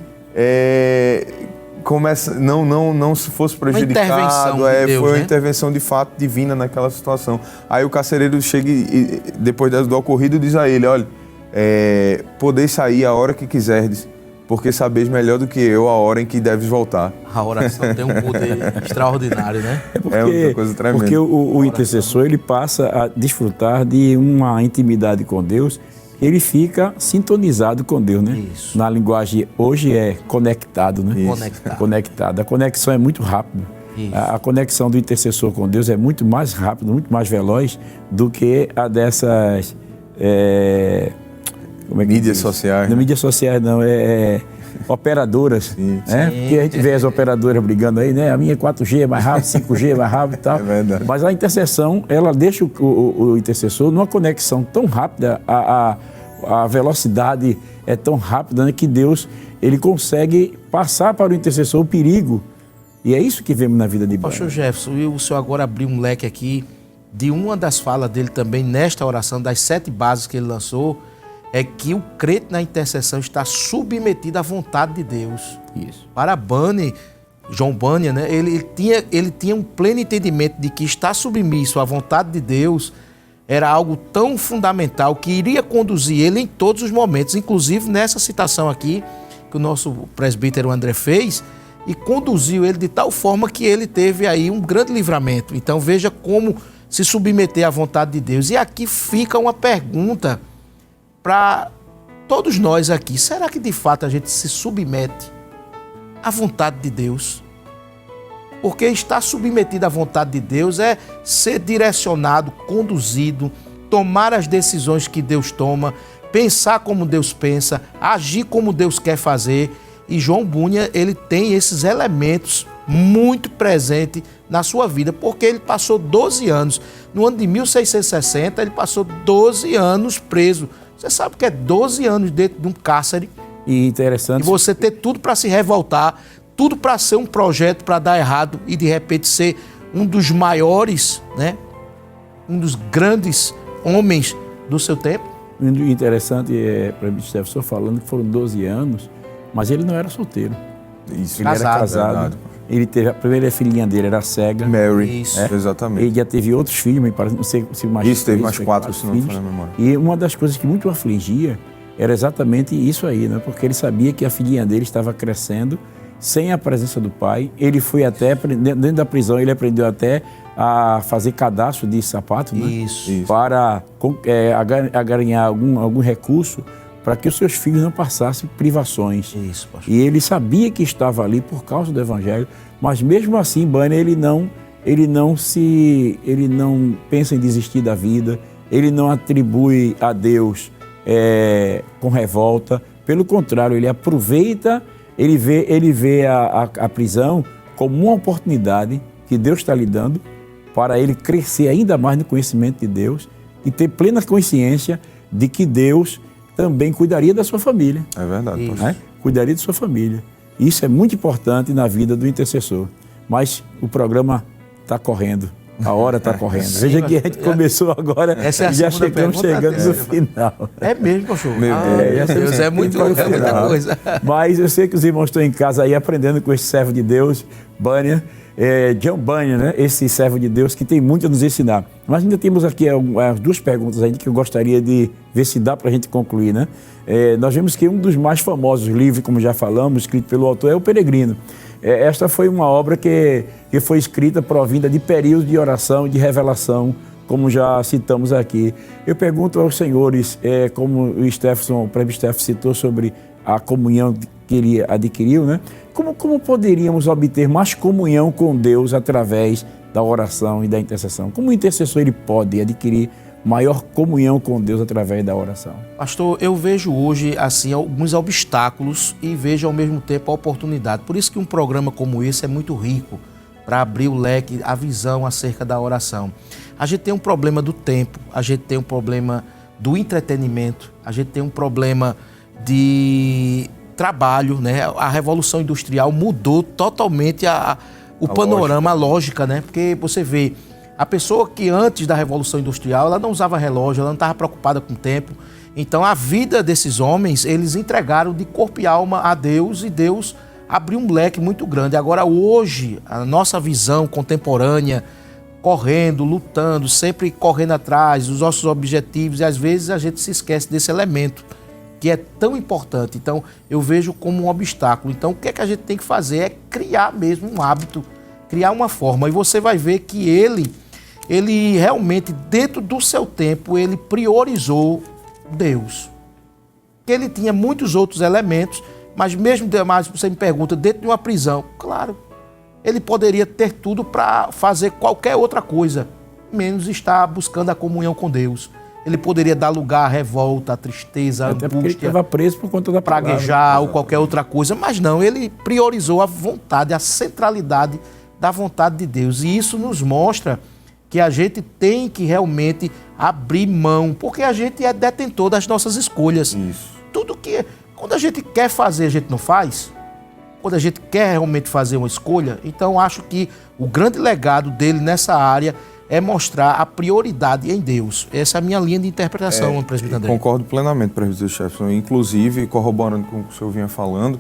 não se fosse prejudicado. Uma intervenção de Deus, foi uma né? intervenção de fato divina naquela situação. Aí o carcereiro chega e depois do ocorrido diz a ele, olha, podeis sair a hora que quiserdes, porque sabeis melhor do que eu a hora em que deves voltar. A oração tem um poder extraordinário, né? É uma coisa tremenda. Porque o intercessor, ele passa a desfrutar de uma intimidade com Deus, ele fica sintonizado com Deus, né? Isso. Na linguagem hoje é conectado, né? Conectado. A conexão é muito rápida. A conexão do intercessor com Deus é muito mais rápida, muito mais veloz do que a dessas... mídias sociais. Não, mídias sociais não, operadoras. Sim. Porque a gente vê as operadoras brigando aí, né? A minha é 4G é mais rápido, 5G é mais rápido e tal. É verdade. Mas a intercessão, ela deixa o intercessor numa conexão tão rápida, a velocidade é tão rápida, né, que Deus, ele consegue passar para o intercessor o perigo. E é isso que vemos na vida de Bunyan. Pastor Jefferson, e o senhor agora abriu um leque aqui de uma das falas dele também nesta oração, das 7 bases que ele lançou, é que o crente na intercessão está submetido à vontade de Deus. Isso. Para Bunyan, John Bunyan, né, ele tinha um pleno entendimento de que estar submisso à vontade de Deus era algo tão fundamental que iria conduzir ele em todos os momentos, inclusive nessa citação aqui que o nosso presbítero André fez, e conduziu ele de tal forma que ele teve aí um grande livramento. Então veja como se submeter à vontade de Deus. E aqui fica uma pergunta para todos nós aqui. Será que de fato a gente se submete à vontade de Deus? Porque estar submetido à vontade de Deus é ser direcionado, conduzido, tomar as decisões que Deus toma, pensar como Deus pensa, agir como Deus quer fazer. E John Bunyan, ele tem esses elementos muito presentes na sua vida, porque ele passou 12 anos. No ano de 1660, ele passou 12 anos preso. Você sabe o que é 12 anos dentro de um cárcere? E interessante... E você ter tudo para se revoltar, tudo para ser um projeto para dar errado e de repente ser um dos maiores, né? Um dos grandes homens do seu tempo. O interessante para mim, Stefan, falando que foram 12 anos, mas ele não era solteiro. Isso. Ele era casado. Ele teve a primeira filhinha dele, era cega. Mary. Isso. Exatamente. Ele já teve outros filhos, me parece, não sei se mais. Isso, teve mais 4, se não me falha a memória. E uma das coisas que muito o afligia era exatamente isso aí, né? Porque ele sabia que a filhinha dele estava crescendo sem a presença do pai. Ele foi até, dentro da prisão, ele aprendeu até a fazer cadastro de sapato, né? Isso. Para ganhar algum recurso para que os seus filhos não passassem privações. Isso, pastor. E ele sabia que estava ali por causa do Evangelho, mas mesmo assim, Bunyan, ele não pensa em desistir da vida, ele não atribui a Deus com revolta. Pelo contrário, ele aproveita, ele vê a prisão como uma oportunidade que Deus está lhe dando para ele crescer ainda mais no conhecimento de Deus e ter plena consciência de que Deus também cuidaria da sua família. É verdade, pastor. Cuidaria de sua família. Isso é muito importante na vida do intercessor. Mas o programa está correndo. A hora está correndo. Veja que a gente começou agora e já chegando no final. É mesmo, pastor? Meu Deus, é muita coisa. Mas eu sei que os irmãos estão em casa aí aprendendo com esse servo de Deus, Bunyan, John Bunyan, né? Esse servo de Deus que tem muito a nos ensinar. Mas ainda temos aqui as 2 perguntas ainda que eu gostaria de ver se dá para a gente concluir, né? Nós vemos que um dos mais famosos livros, como já falamos, escrito pelo autor, é O Peregrino. Esta foi uma obra que foi escrita provinda de períodos de oração e de revelação, como já citamos aqui. Eu pergunto aos senhores, como o presbítero Stefan citou sobre a comunhão que ele adquiriu, né? Como poderíamos obter mais comunhão com Deus através da oração e da intercessão? Como o intercessor ele pode adquirir maior comunhão com Deus através da oração? Pastor, eu vejo hoje assim alguns obstáculos e vejo ao mesmo tempo a oportunidade. Por isso que um programa como esse é muito rico para abrir o leque, a visão acerca da oração. A gente tem um problema do tempo, a gente tem um problema do entretenimento, a gente tem um problema de trabalho, né? A Revolução Industrial mudou totalmente o panorama, a lógica, né? Porque você vê, a pessoa que antes da Revolução Industrial, ela não usava relógio, ela não estava preocupada com o tempo. Então a vida desses homens, eles entregaram de corpo e alma a Deus e Deus abriu um leque muito grande. Agora hoje, a nossa visão contemporânea, correndo, lutando, sempre correndo atrás dos nossos objetivos, e às vezes a gente se esquece desse elemento que é tão importante. Então eu vejo como um obstáculo. Então o que é que a gente tem que fazer é criar mesmo um hábito, criar uma forma, e você vai ver que ele realmente, dentro do seu tempo, ele priorizou Deus. Ele tinha muitos outros elementos, mas mesmo demais, você me pergunta, dentro de uma prisão, claro, ele poderia ter tudo para fazer qualquer outra coisa, menos estar buscando a comunhão com Deus. Ele poderia dar lugar à revolta, à tristeza, à angústia. Até porque ele estava preso por conta da praguejar ou qualquer outra coisa, mas não, ele priorizou a vontade, a centralidade da vontade de Deus. E isso nos mostra que a gente tem que realmente abrir mão, porque a gente é detentor das nossas escolhas. Isso. Tudo que... Quando a gente quer fazer, a gente não faz. Quando a gente quer realmente fazer uma escolha, então acho que o grande legado dele nessa área é mostrar a prioridade em Deus. Essa é a minha linha de interpretação, presbítero André. Concordo plenamente, presbítero Jefferson. Inclusive, corroborando com o que o senhor vinha falando,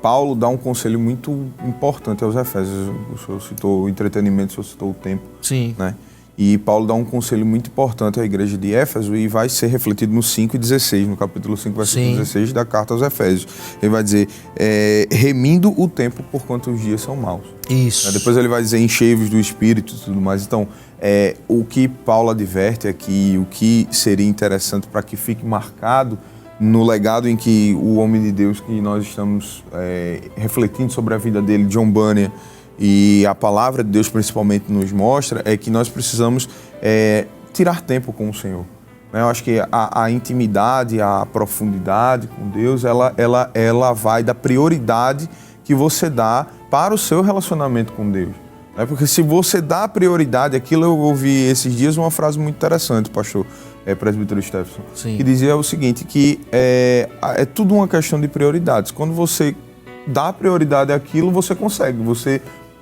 Paulo dá um conselho muito importante aos Efésios. O senhor citou o entretenimento, o senhor citou o tempo. Sim. Né? E Paulo dá um conselho muito importante à igreja de Éfeso e vai ser refletido no 5:16, no capítulo 5, versículo 16 da carta aos Efésios. Ele vai dizer, remindo o tempo porquanto os dias são maus. Isso. Depois ele vai dizer, enchei-vos do Espírito e tudo mais. Então, o que Paulo adverte aqui, o que seria interessante para que fique marcado no legado em que o homem de Deus que nós estamos refletindo sobre a vida dele, John Bunyan, e a palavra de Deus principalmente nos mostra, é que nós precisamos tirar tempo com o Senhor. Eu acho que a intimidade, a profundidade com Deus, ela vai da prioridade que você dá para o seu relacionamento com Deus. Porque se você dá prioridade, aquilo eu ouvi esses dias uma frase muito interessante, pastor, presbítero Stephenson, que dizia o seguinte, que é tudo uma questão de prioridades. Quando você dá prioridade àquilo, você consegue,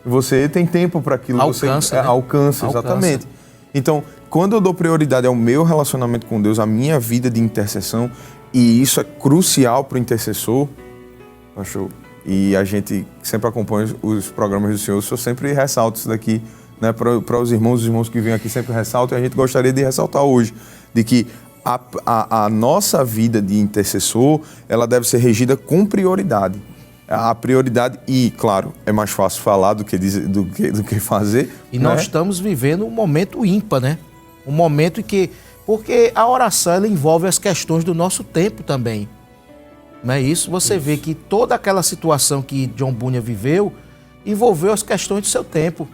você tem tempo para aquilo, alcança, né? Alcança, exatamente. Então, quando eu dou prioridade ao meu relacionamento com Deus, à minha vida de intercessão, e isso é crucial para o intercessor, pastor, e a gente sempre acompanha os programas do Senhor, o Senhor sempre ressalta isso daqui, né, para os irmãos que vêm aqui sempre ressaltam, e a gente gostaria de ressaltar hoje, de que a nossa vida de intercessor, ela deve ser regida com prioridade. A prioridade, e claro, é mais fácil falar do que fazer. E nós estamos vivendo um momento ímpar, né? Um momento em que... Porque a oração, ela envolve as questões do nosso tempo também. Não é isso? Você vê que toda aquela situação que John Bunyan viveu envolveu as questões do seu tempo.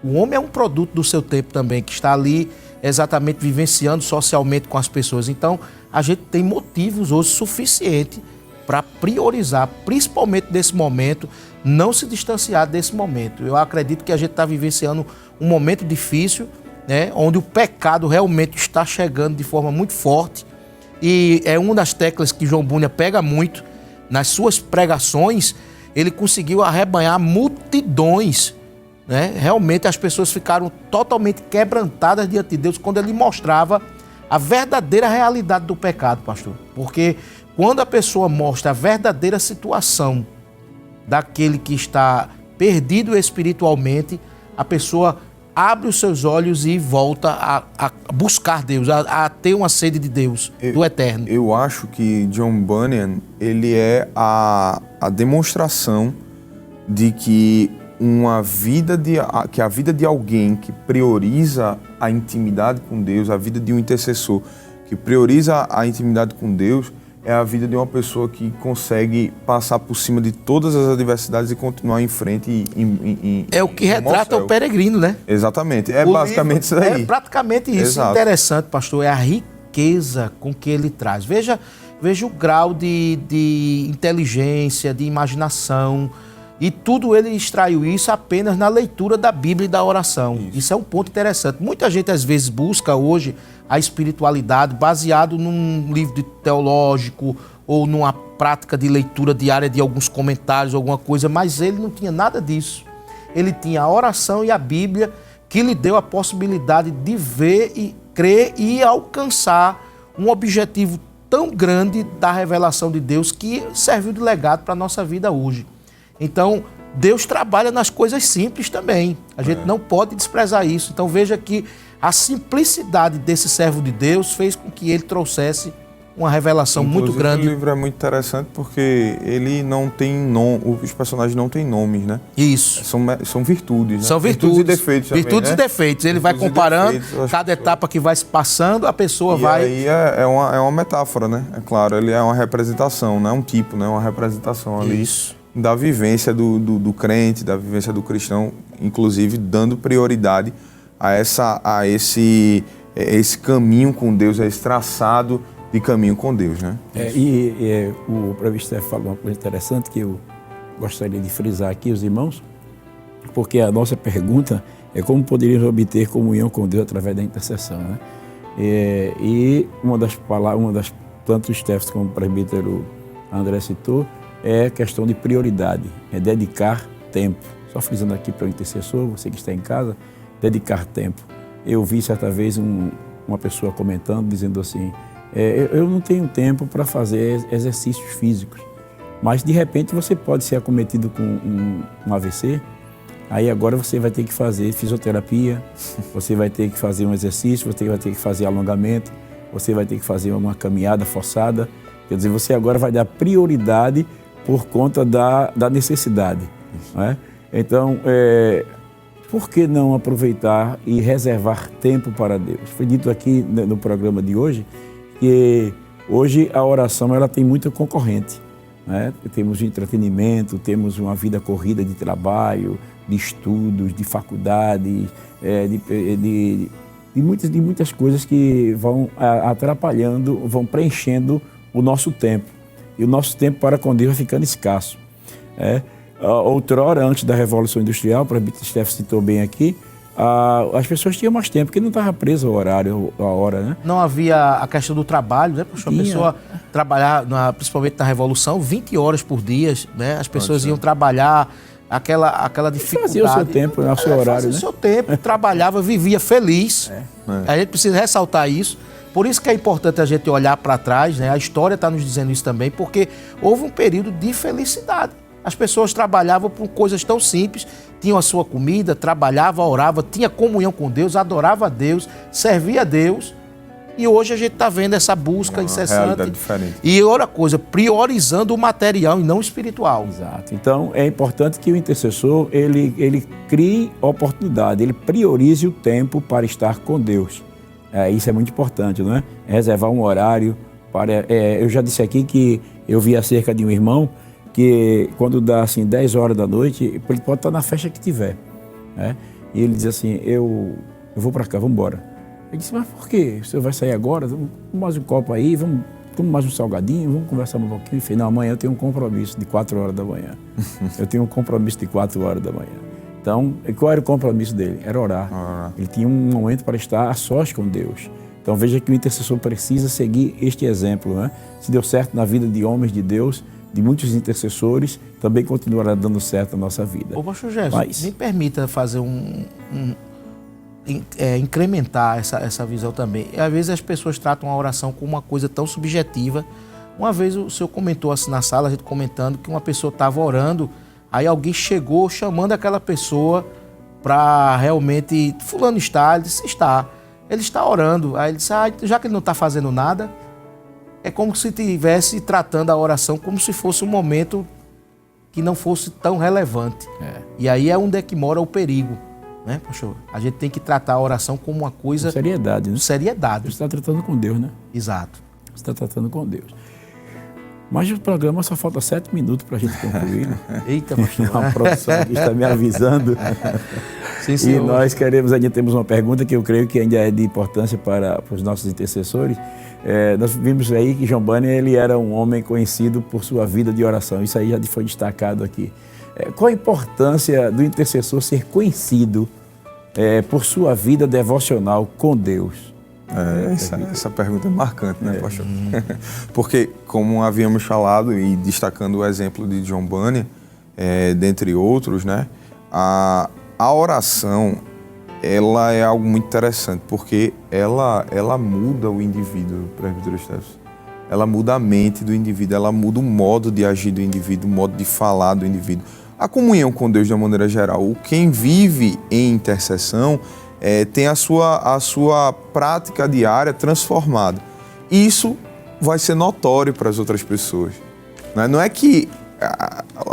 O homem é um produto do seu tempo também, que está ali exatamente vivenciando socialmente com as pessoas. Então, a gente tem motivos hoje suficientes para priorizar, principalmente nesse momento, não se distanciar desse momento. Eu acredito que a gente está vivenciando um momento difícil, né, onde o pecado realmente está chegando de forma muito forte, e é uma das teclas que John Bunyan pega muito. Nas suas pregações, ele conseguiu arrebanhar multidões, né? Realmente as pessoas ficaram totalmente quebrantadas diante de Deus quando ele mostrava a verdadeira realidade do pecado, pastor. Porque quando a pessoa mostra a verdadeira situação daquele que está perdido espiritualmente, a pessoa abre os seus olhos e volta a buscar Deus, a ter uma sede de Deus, do eterno. Eu acho que John Bunyan, ele é a demonstração de que a vida de alguém que prioriza a intimidade com Deus, a vida de um intercessor que prioriza a intimidade com Deus, é a vida de uma pessoa que consegue passar por cima de todas as adversidades e continuar em frente. É o que retrata o peregrino, né? Exatamente. É basicamente isso aí. É praticamente isso. Exato. Interessante, pastor, é a riqueza com que ele traz. Veja o grau de inteligência, de imaginação, e tudo ele extraiu isso apenas na leitura da Bíblia e da oração. Isso é um ponto interessante. Muita gente, às vezes, busca hoje a espiritualidade baseado num livro teológico ou numa prática de leitura diária de alguns comentários, alguma coisa, mas ele não tinha nada disso. Ele tinha a oração e a Bíblia, que lhe deu a possibilidade de ver e crer e alcançar um objetivo tão grande da revelação de Deus que serviu de legado para a nossa vida hoje. Então, Deus trabalha nas coisas simples também. A gente não pode desprezar isso. Então, veja que a simplicidade desse servo de Deus fez com que ele trouxesse uma revelação muito grande. O livro é muito interessante porque ele não tem nome, os personagens não têm nomes, né? Isso. São virtudes, né? São virtudes e defeitos também, virtudes e defeitos. Ele vai comparando, cada etapa que vai se passando, a pessoa vai... E aí é uma metáfora, né? É claro, ele é uma representação, não é um tipo, né? É uma representação ali. Isso. Da vivência do crente, da vivência do cristão, inclusive dando prioridade a esse caminho com Deus, a esse traçado de caminho com Deus, né? O Previo Steph falou uma coisa interessante que eu gostaria de frisar aqui, os irmãos, porque a nossa pergunta é como poderíamos obter comunhão com Deus através da intercessão, né? E uma das palavras, tanto o Steph como o presbítero André citou, é questão de prioridade, é dedicar tempo. Só frisando aqui para o intercessor, você que está em casa, dedicar tempo. Eu vi certa vez uma pessoa comentando, dizendo assim, eu não tenho tempo para fazer exercícios físicos, mas de repente você pode ser acometido com um AVC, aí agora você vai ter que fazer fisioterapia, você vai ter que fazer um exercício, você vai ter que fazer alongamento, você vai ter que fazer uma caminhada forçada, quer dizer, você agora vai dar prioridade por conta da necessidade. Não é? Então, por que não aproveitar e reservar tempo para Deus? Foi dito aqui no programa de hoje que hoje a oração ela tem muita concorrente. Né? Temos entretenimento, temos uma vida corrida de trabalho, de estudos, de faculdade, de muitas coisas que vão atrapalhando, vão preenchendo o nosso tempo. E o nosso tempo para com Deus vai ficando escasso. Outrora, antes da Revolução Industrial, o presbítero Steph citou bem aqui, as pessoas tinham mais tempo, porque não estava preso ao horário, a hora, né? Não havia a questão do trabalho, né? A pessoa trabalhar, principalmente na Revolução, 20 horas por dia, né? As pessoas iam trabalhar, aquela dificuldade. Fazia o seu tempo, o seu horário, fazia né? o seu tempo, trabalhava, vivia feliz. A gente precisa ressaltar isso. Por isso que é importante a gente olhar para trás, né? A história está nos dizendo isso também, porque houve um período de felicidade. As pessoas trabalhavam por coisas tão simples, tinham a sua comida, trabalhava, orava, tinha comunhão com Deus, adorava a Deus, servia a Deus. E hoje a gente está vendo essa busca incessante. Diferente. E outra coisa, priorizando o material e não o espiritual. Exato. Então é importante que o intercessor ele crie oportunidade, ele priorize o tempo para estar com Deus. Isso é muito importante, não é? Reservar um horário para... eu já disse aqui que eu vi acerca de um irmão que quando dá assim 10 horas da noite, ele pode estar na festa que tiver, né? E ele diz assim, eu vou para cá, vamos embora. Eu disse, mas por quê? O senhor vai sair agora? Vamos mais um copo aí, vamos mais um salgadinho, vamos conversar um pouquinho. Enfim, não, amanhã eu tenho um compromisso de 4 horas da manhã. Eu tenho um compromisso de 4 horas da manhã. Então, qual era o compromisso dele? Era orar. Ele tinha um momento para estar a sós com Deus. Então, veja que o intercessor precisa seguir este exemplo, né? Se deu certo na vida de homens de Deus, de muitos intercessores, também continuará dando certo na nossa vida. Ô, pastor Jefferson, me permita fazer incrementar essa visão também. E, às vezes as pessoas tratam a oração como uma coisa tão subjetiva. Uma vez o senhor comentou assim na sala, a gente comentando que uma pessoa estava orando, aí alguém chegou chamando aquela pessoa para realmente... Fulano está, ele disse, está. Ele está orando. Aí ele disse, já que ele não está fazendo nada, é como se estivesse tratando a oração como se fosse um momento que não fosse tão relevante. E aí é onde é que mora o perigo, né, pastor? A gente tem que tratar a oração como uma coisa... Com seriedade, né? Seriedade. Você está tratando com Deus, né? Exato. Você está tratando com Deus. Mas o programa só falta 7 minutos para a gente concluir. Né? Eita, pastor. A produção aqui está me avisando. Sim, E senhor. nós ainda temos uma pergunta que eu creio que ainda é de importância para os nossos intercessores. Nós vimos aí que John Bunyan, ele era um homem conhecido por sua vida de oração. Isso aí já foi destacado aqui. Qual a importância do intercessor ser conhecido por sua vida devocional com Deus? Essa pergunta é marcante, né, pastor? Porque, como havíamos falado, e destacando o exemplo de John Bunyan, dentre outros, né, a oração, ela é algo muito interessante, porque ela muda o indivíduo, presbítero Stefson. Ela muda a mente do indivíduo, ela muda o modo de agir do indivíduo, o modo de falar do indivíduo. A comunhão com Deus, de uma maneira geral, quem vive em intercessão tem a sua prática diária transformada. E isso vai ser notório para as outras pessoas. Não é que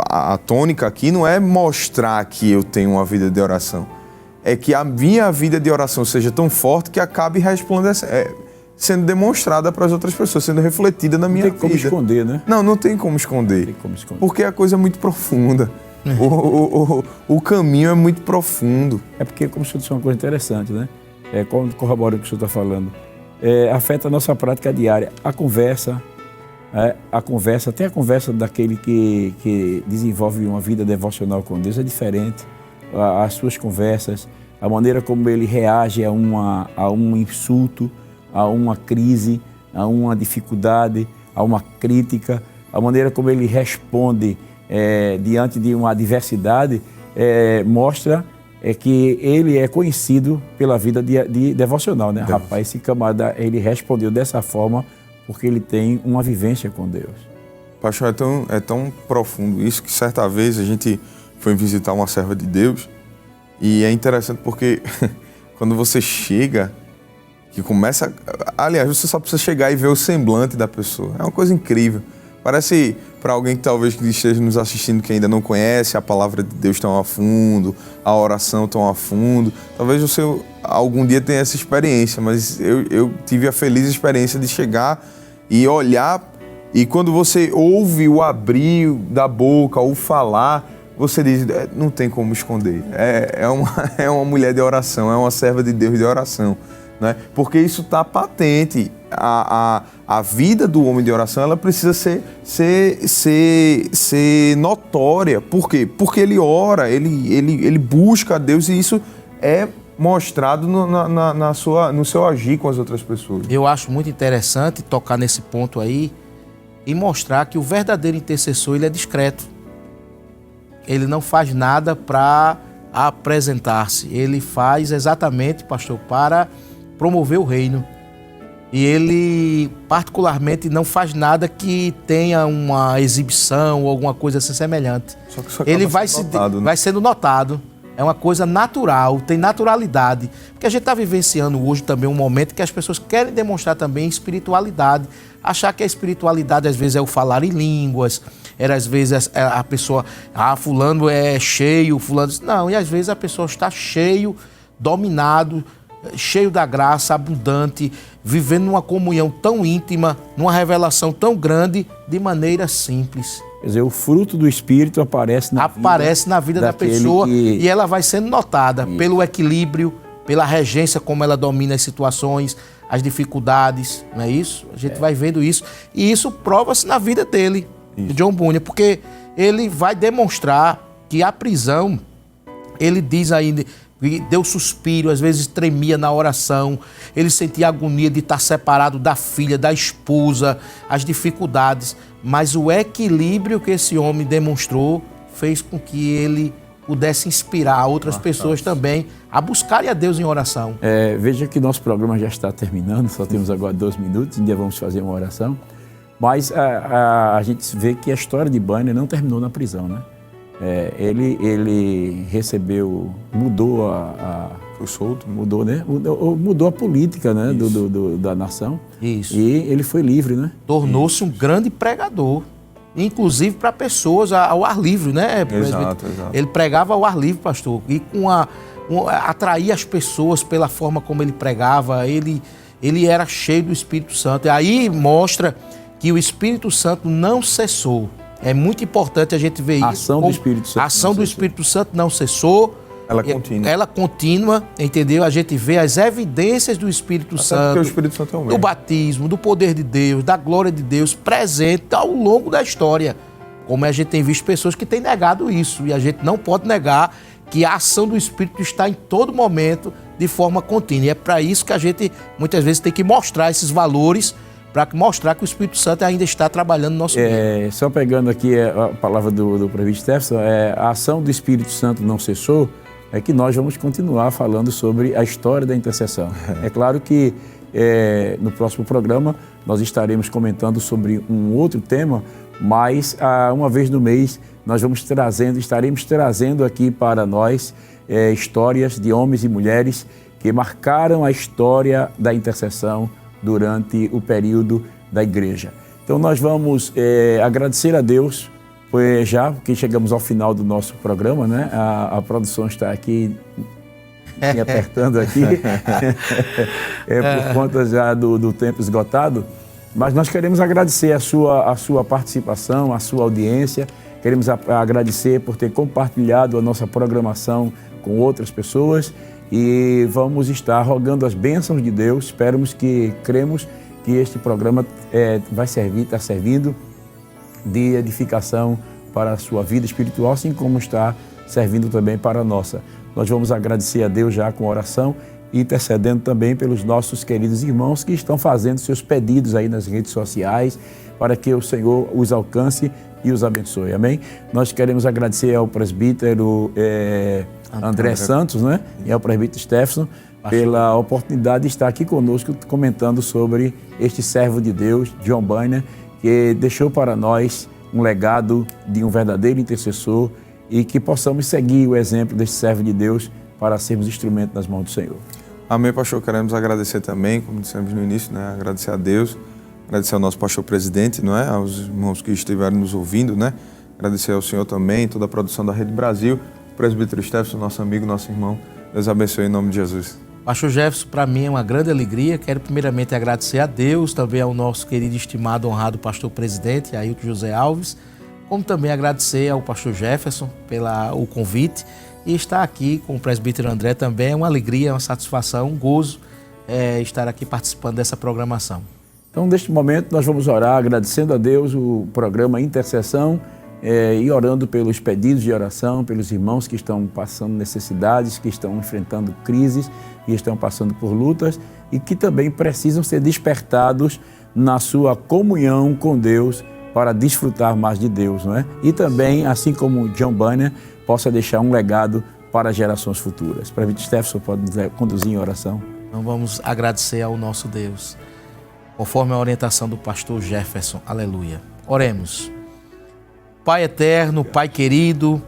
a tônica aqui não é mostrar que eu tenho uma vida de oração. É que a minha vida de oração seja tão forte que acabe resplandecendo, sendo demonstrada para as outras pessoas, sendo refletida na minha vida. Não tem como esconder, né? Não tem como esconder. Não tem como esconder. Porque a coisa é muito profunda. O caminho é muito profundo. É porque, como o senhor disse, uma coisa interessante, né? Corrobora o que o senhor está falando. Afeta a nossa prática diária. A conversa, até a conversa daquele que desenvolve uma vida devocional com Deus é diferente. As suas conversas, a maneira como ele reage a um insulto, a uma crise, a uma dificuldade, a uma crítica, a maneira como ele responde diante de uma adversidade, mostra que ele é conhecido pela vida de devocional, né? Deus. Rapaz, esse camarada, ele respondeu dessa forma porque ele tem uma vivência com Deus. Pastor, é tão profundo isso que certa vez a gente foi visitar uma serva de Deus e é interessante porque quando você chega, que começa... Aliás, você só precisa chegar e ver o semblante da pessoa. É uma coisa incrível. Parece, para alguém que talvez esteja nos assistindo que ainda não conhece a palavra de Deus tão a fundo, a oração tão a fundo, talvez você algum dia tenha essa experiência, mas eu tive a feliz experiência de chegar e olhar, e quando você ouve o abrir da boca, o falar, você diz, não tem como esconder. É uma mulher de oração, é uma serva de Deus de oração. Né? Porque isso está patente. A vida do homem de oração, ela precisa ser notória. Por quê? Porque ele ora, ele busca a Deus e isso é mostrado no seu agir com as outras pessoas. Eu acho muito interessante tocar nesse ponto aí e mostrar que o verdadeiro intercessor, ele é discreto. Ele não faz nada para apresentar-se. Ele faz exatamente, pastor, para promover o reino. E ele, particularmente, não faz nada que tenha uma exibição ou alguma coisa assim semelhante. Só que isso ele vai sendo notado. É uma coisa natural, tem naturalidade. Porque a gente está vivenciando hoje também um momento que as pessoas querem demonstrar também espiritualidade. Achar que a espiritualidade, às vezes, é o falar em línguas. Às vezes, a pessoa... fulano é cheio, fulano... Não, e às vezes a pessoa está cheio, dominado, cheio da graça, abundante, vivendo numa comunhão tão íntima, numa revelação tão grande, de maneira simples. Quer dizer, o fruto do Espírito aparece na vida da pessoa e ela vai sendo notada pelo equilíbrio, pela regência, como ela domina as situações, as dificuldades, não é isso? A gente vai vendo isso e isso prova-se na vida dele, de John Bunyan, porque ele vai demonstrar que a prisão, ele diz ainda, deu suspiro, às vezes tremia na oração, ele sentia agonia de estar separado da filha, da esposa, as dificuldades, mas o equilíbrio que esse homem demonstrou fez com que ele pudesse inspirar outras pessoas também a buscarem a Deus em oração. Veja que nosso programa já está terminando, só temos agora 2 minutos, ainda vamos fazer uma oração, mas a gente vê que a história de Bunyan não terminou na prisão, né? Ele recebeu, mudou foi solto, mudou, né? Mudou a política, né? Da nação. Isso. E ele foi livre, né? Tornou-se um grande pregador, inclusive para pessoas ao ar livre, né? Exato. Ele pregava ao ar livre, pastor, e atraía as pessoas pela forma como ele pregava. Ele era cheio do Espírito Santo. E aí mostra que o Espírito Santo não cessou. É muito importante a gente ver isso. A ação do Espírito Santo. A ação do Espírito Santo não cessou. Ela continua. Ela continua, entendeu? A gente vê as evidências do Espírito Santo. Porque o Espírito Santo é o mesmo. Do batismo, do poder de Deus, da glória de Deus presente ao longo da história. Como a gente tem visto pessoas que têm negado isso. E a gente não pode negar que a ação do Espírito está em todo momento de forma contínua. E é para isso que a gente muitas vezes tem que mostrar esses valores, para mostrar que o Espírito Santo ainda está trabalhando no nosso meio. Só pegando aqui a palavra do presbítero Stefson, a ação do Espírito Santo não cessou, é que nós vamos continuar falando sobre a história da intercessão. É claro que no próximo programa nós estaremos comentando sobre um outro tema, mas uma vez no mês nós estaremos trazendo aqui para nós histórias de homens e mulheres que marcaram a história da intercessão durante o período da igreja. Então nós vamos agradecer a Deus, porque chegamos ao final do nosso programa, né? A produção está aqui me apertando aqui, por conta já do tempo esgotado, mas nós queremos agradecer a sua participação, a sua audiência, queremos agradecer por ter compartilhado a nossa programação com outras pessoas e vamos estar rogando as bênçãos de Deus. Cremos que este programa está servindo de edificação para a sua vida espiritual, assim como está servindo também para a nossa. Nós vamos agradecer a Deus já com oração e intercedendo também pelos nossos queridos irmãos que estão fazendo seus pedidos aí nas redes sociais para que o Senhor os alcance e os abençoe. Amém? Nós queremos agradecer ao presbítero André Santos, né? E ao presbítero Stefson pela oportunidade de estar aqui conosco comentando sobre este servo de Deus, John Bunyan, que deixou para nós um legado de um verdadeiro intercessor e que possamos seguir o exemplo deste servo de Deus para sermos instrumento nas mãos do Senhor. Amém, pastor. Queremos agradecer também, como dissemos no início, né? Agradecer a Deus, agradecer ao nosso pastor presidente, não é? Aos irmãos que estiveram nos ouvindo, né? Agradecer ao Senhor também, toda a produção da Rede Brasil, o presbítero Stefson, nosso amigo, nosso irmão. Deus abençoe em nome de Jesus. Pastor Jefferson, para mim é uma grande alegria. Quero primeiramente agradecer a Deus, também ao nosso querido, estimado, honrado pastor presidente, Ailton José Alves, como também agradecer ao pastor Jefferson pelo convite e estar aqui com o presbítero André também é uma alegria, uma satisfação, um gozo estar aqui participando dessa programação. Então, neste momento, nós vamos orar agradecendo a Deus o programa Intercessão e orando pelos pedidos de oração, pelos irmãos que estão passando necessidades, que estão enfrentando crises e estão passando por lutas e que também precisam ser despertados na sua comunhão com Deus para desfrutar mais de Deus, não é? E também, assim como John Bunyan, possa deixar um legado para gerações futuras. Presbítero Stefson pode nos conduzir em oração. Então vamos agradecer ao nosso Deus, conforme a orientação do pastor Jefferson. Aleluia. Oremos. Pai eterno, Pai querido,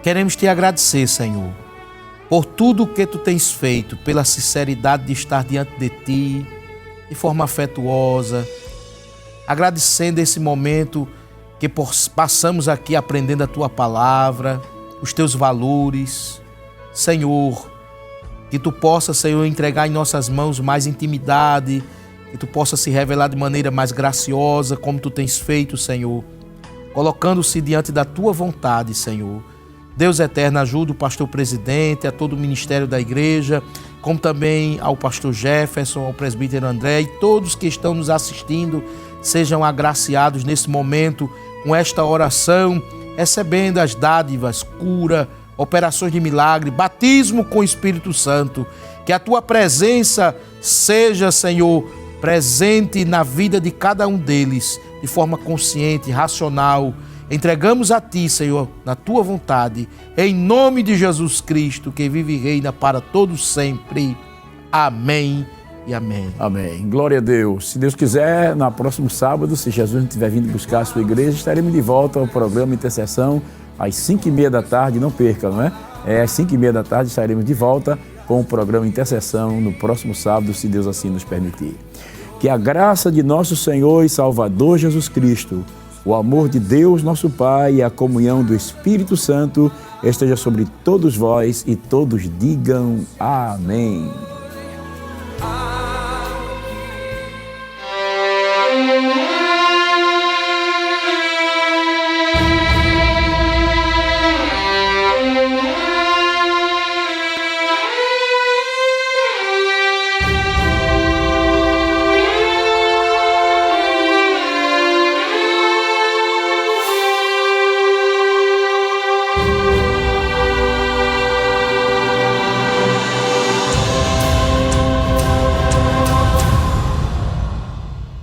queremos te agradecer, Senhor, por tudo o que tu tens feito, pela sinceridade de estar diante de ti, de forma afetuosa, agradecendo esse momento que passamos aqui aprendendo a tua palavra, os teus valores. Senhor, que tu possa, Senhor, entregar em nossas mãos mais intimidade, que tu possa se revelar de maneira mais graciosa, como tu tens feito, Senhor, colocando-se diante da tua vontade, Senhor. Deus eterno, ajuda o pastor presidente, a todo o ministério da igreja, como também ao pastor Jefferson, ao presbítero André e todos que estão nos assistindo, sejam agraciados nesse momento com esta oração, recebendo as dádivas, cura, operações de milagre, batismo com o Espírito Santo. Que a tua presença seja, Senhor, presente na vida de cada um deles, de forma consciente, racional. Entregamos a ti, Senhor, na tua vontade, em nome de Jesus Cristo, que vive e reina para todos sempre. Amém e amém. Amém. Glória a Deus. Se Deus quiser, no próximo sábado, se Jesus não estiver vindo buscar a sua igreja, estaremos de volta ao programa Intercessão às 5h30 da tarde. Não perca, não é? Às 5h30 da tarde estaremos de volta com o programa Intercessão no próximo sábado, se Deus assim nos permitir. Que a graça de nosso Senhor e Salvador Jesus Cristo, o amor de Deus, nosso Pai, e a comunhão do Espírito Santo esteja sobre todos vós e todos digam amém.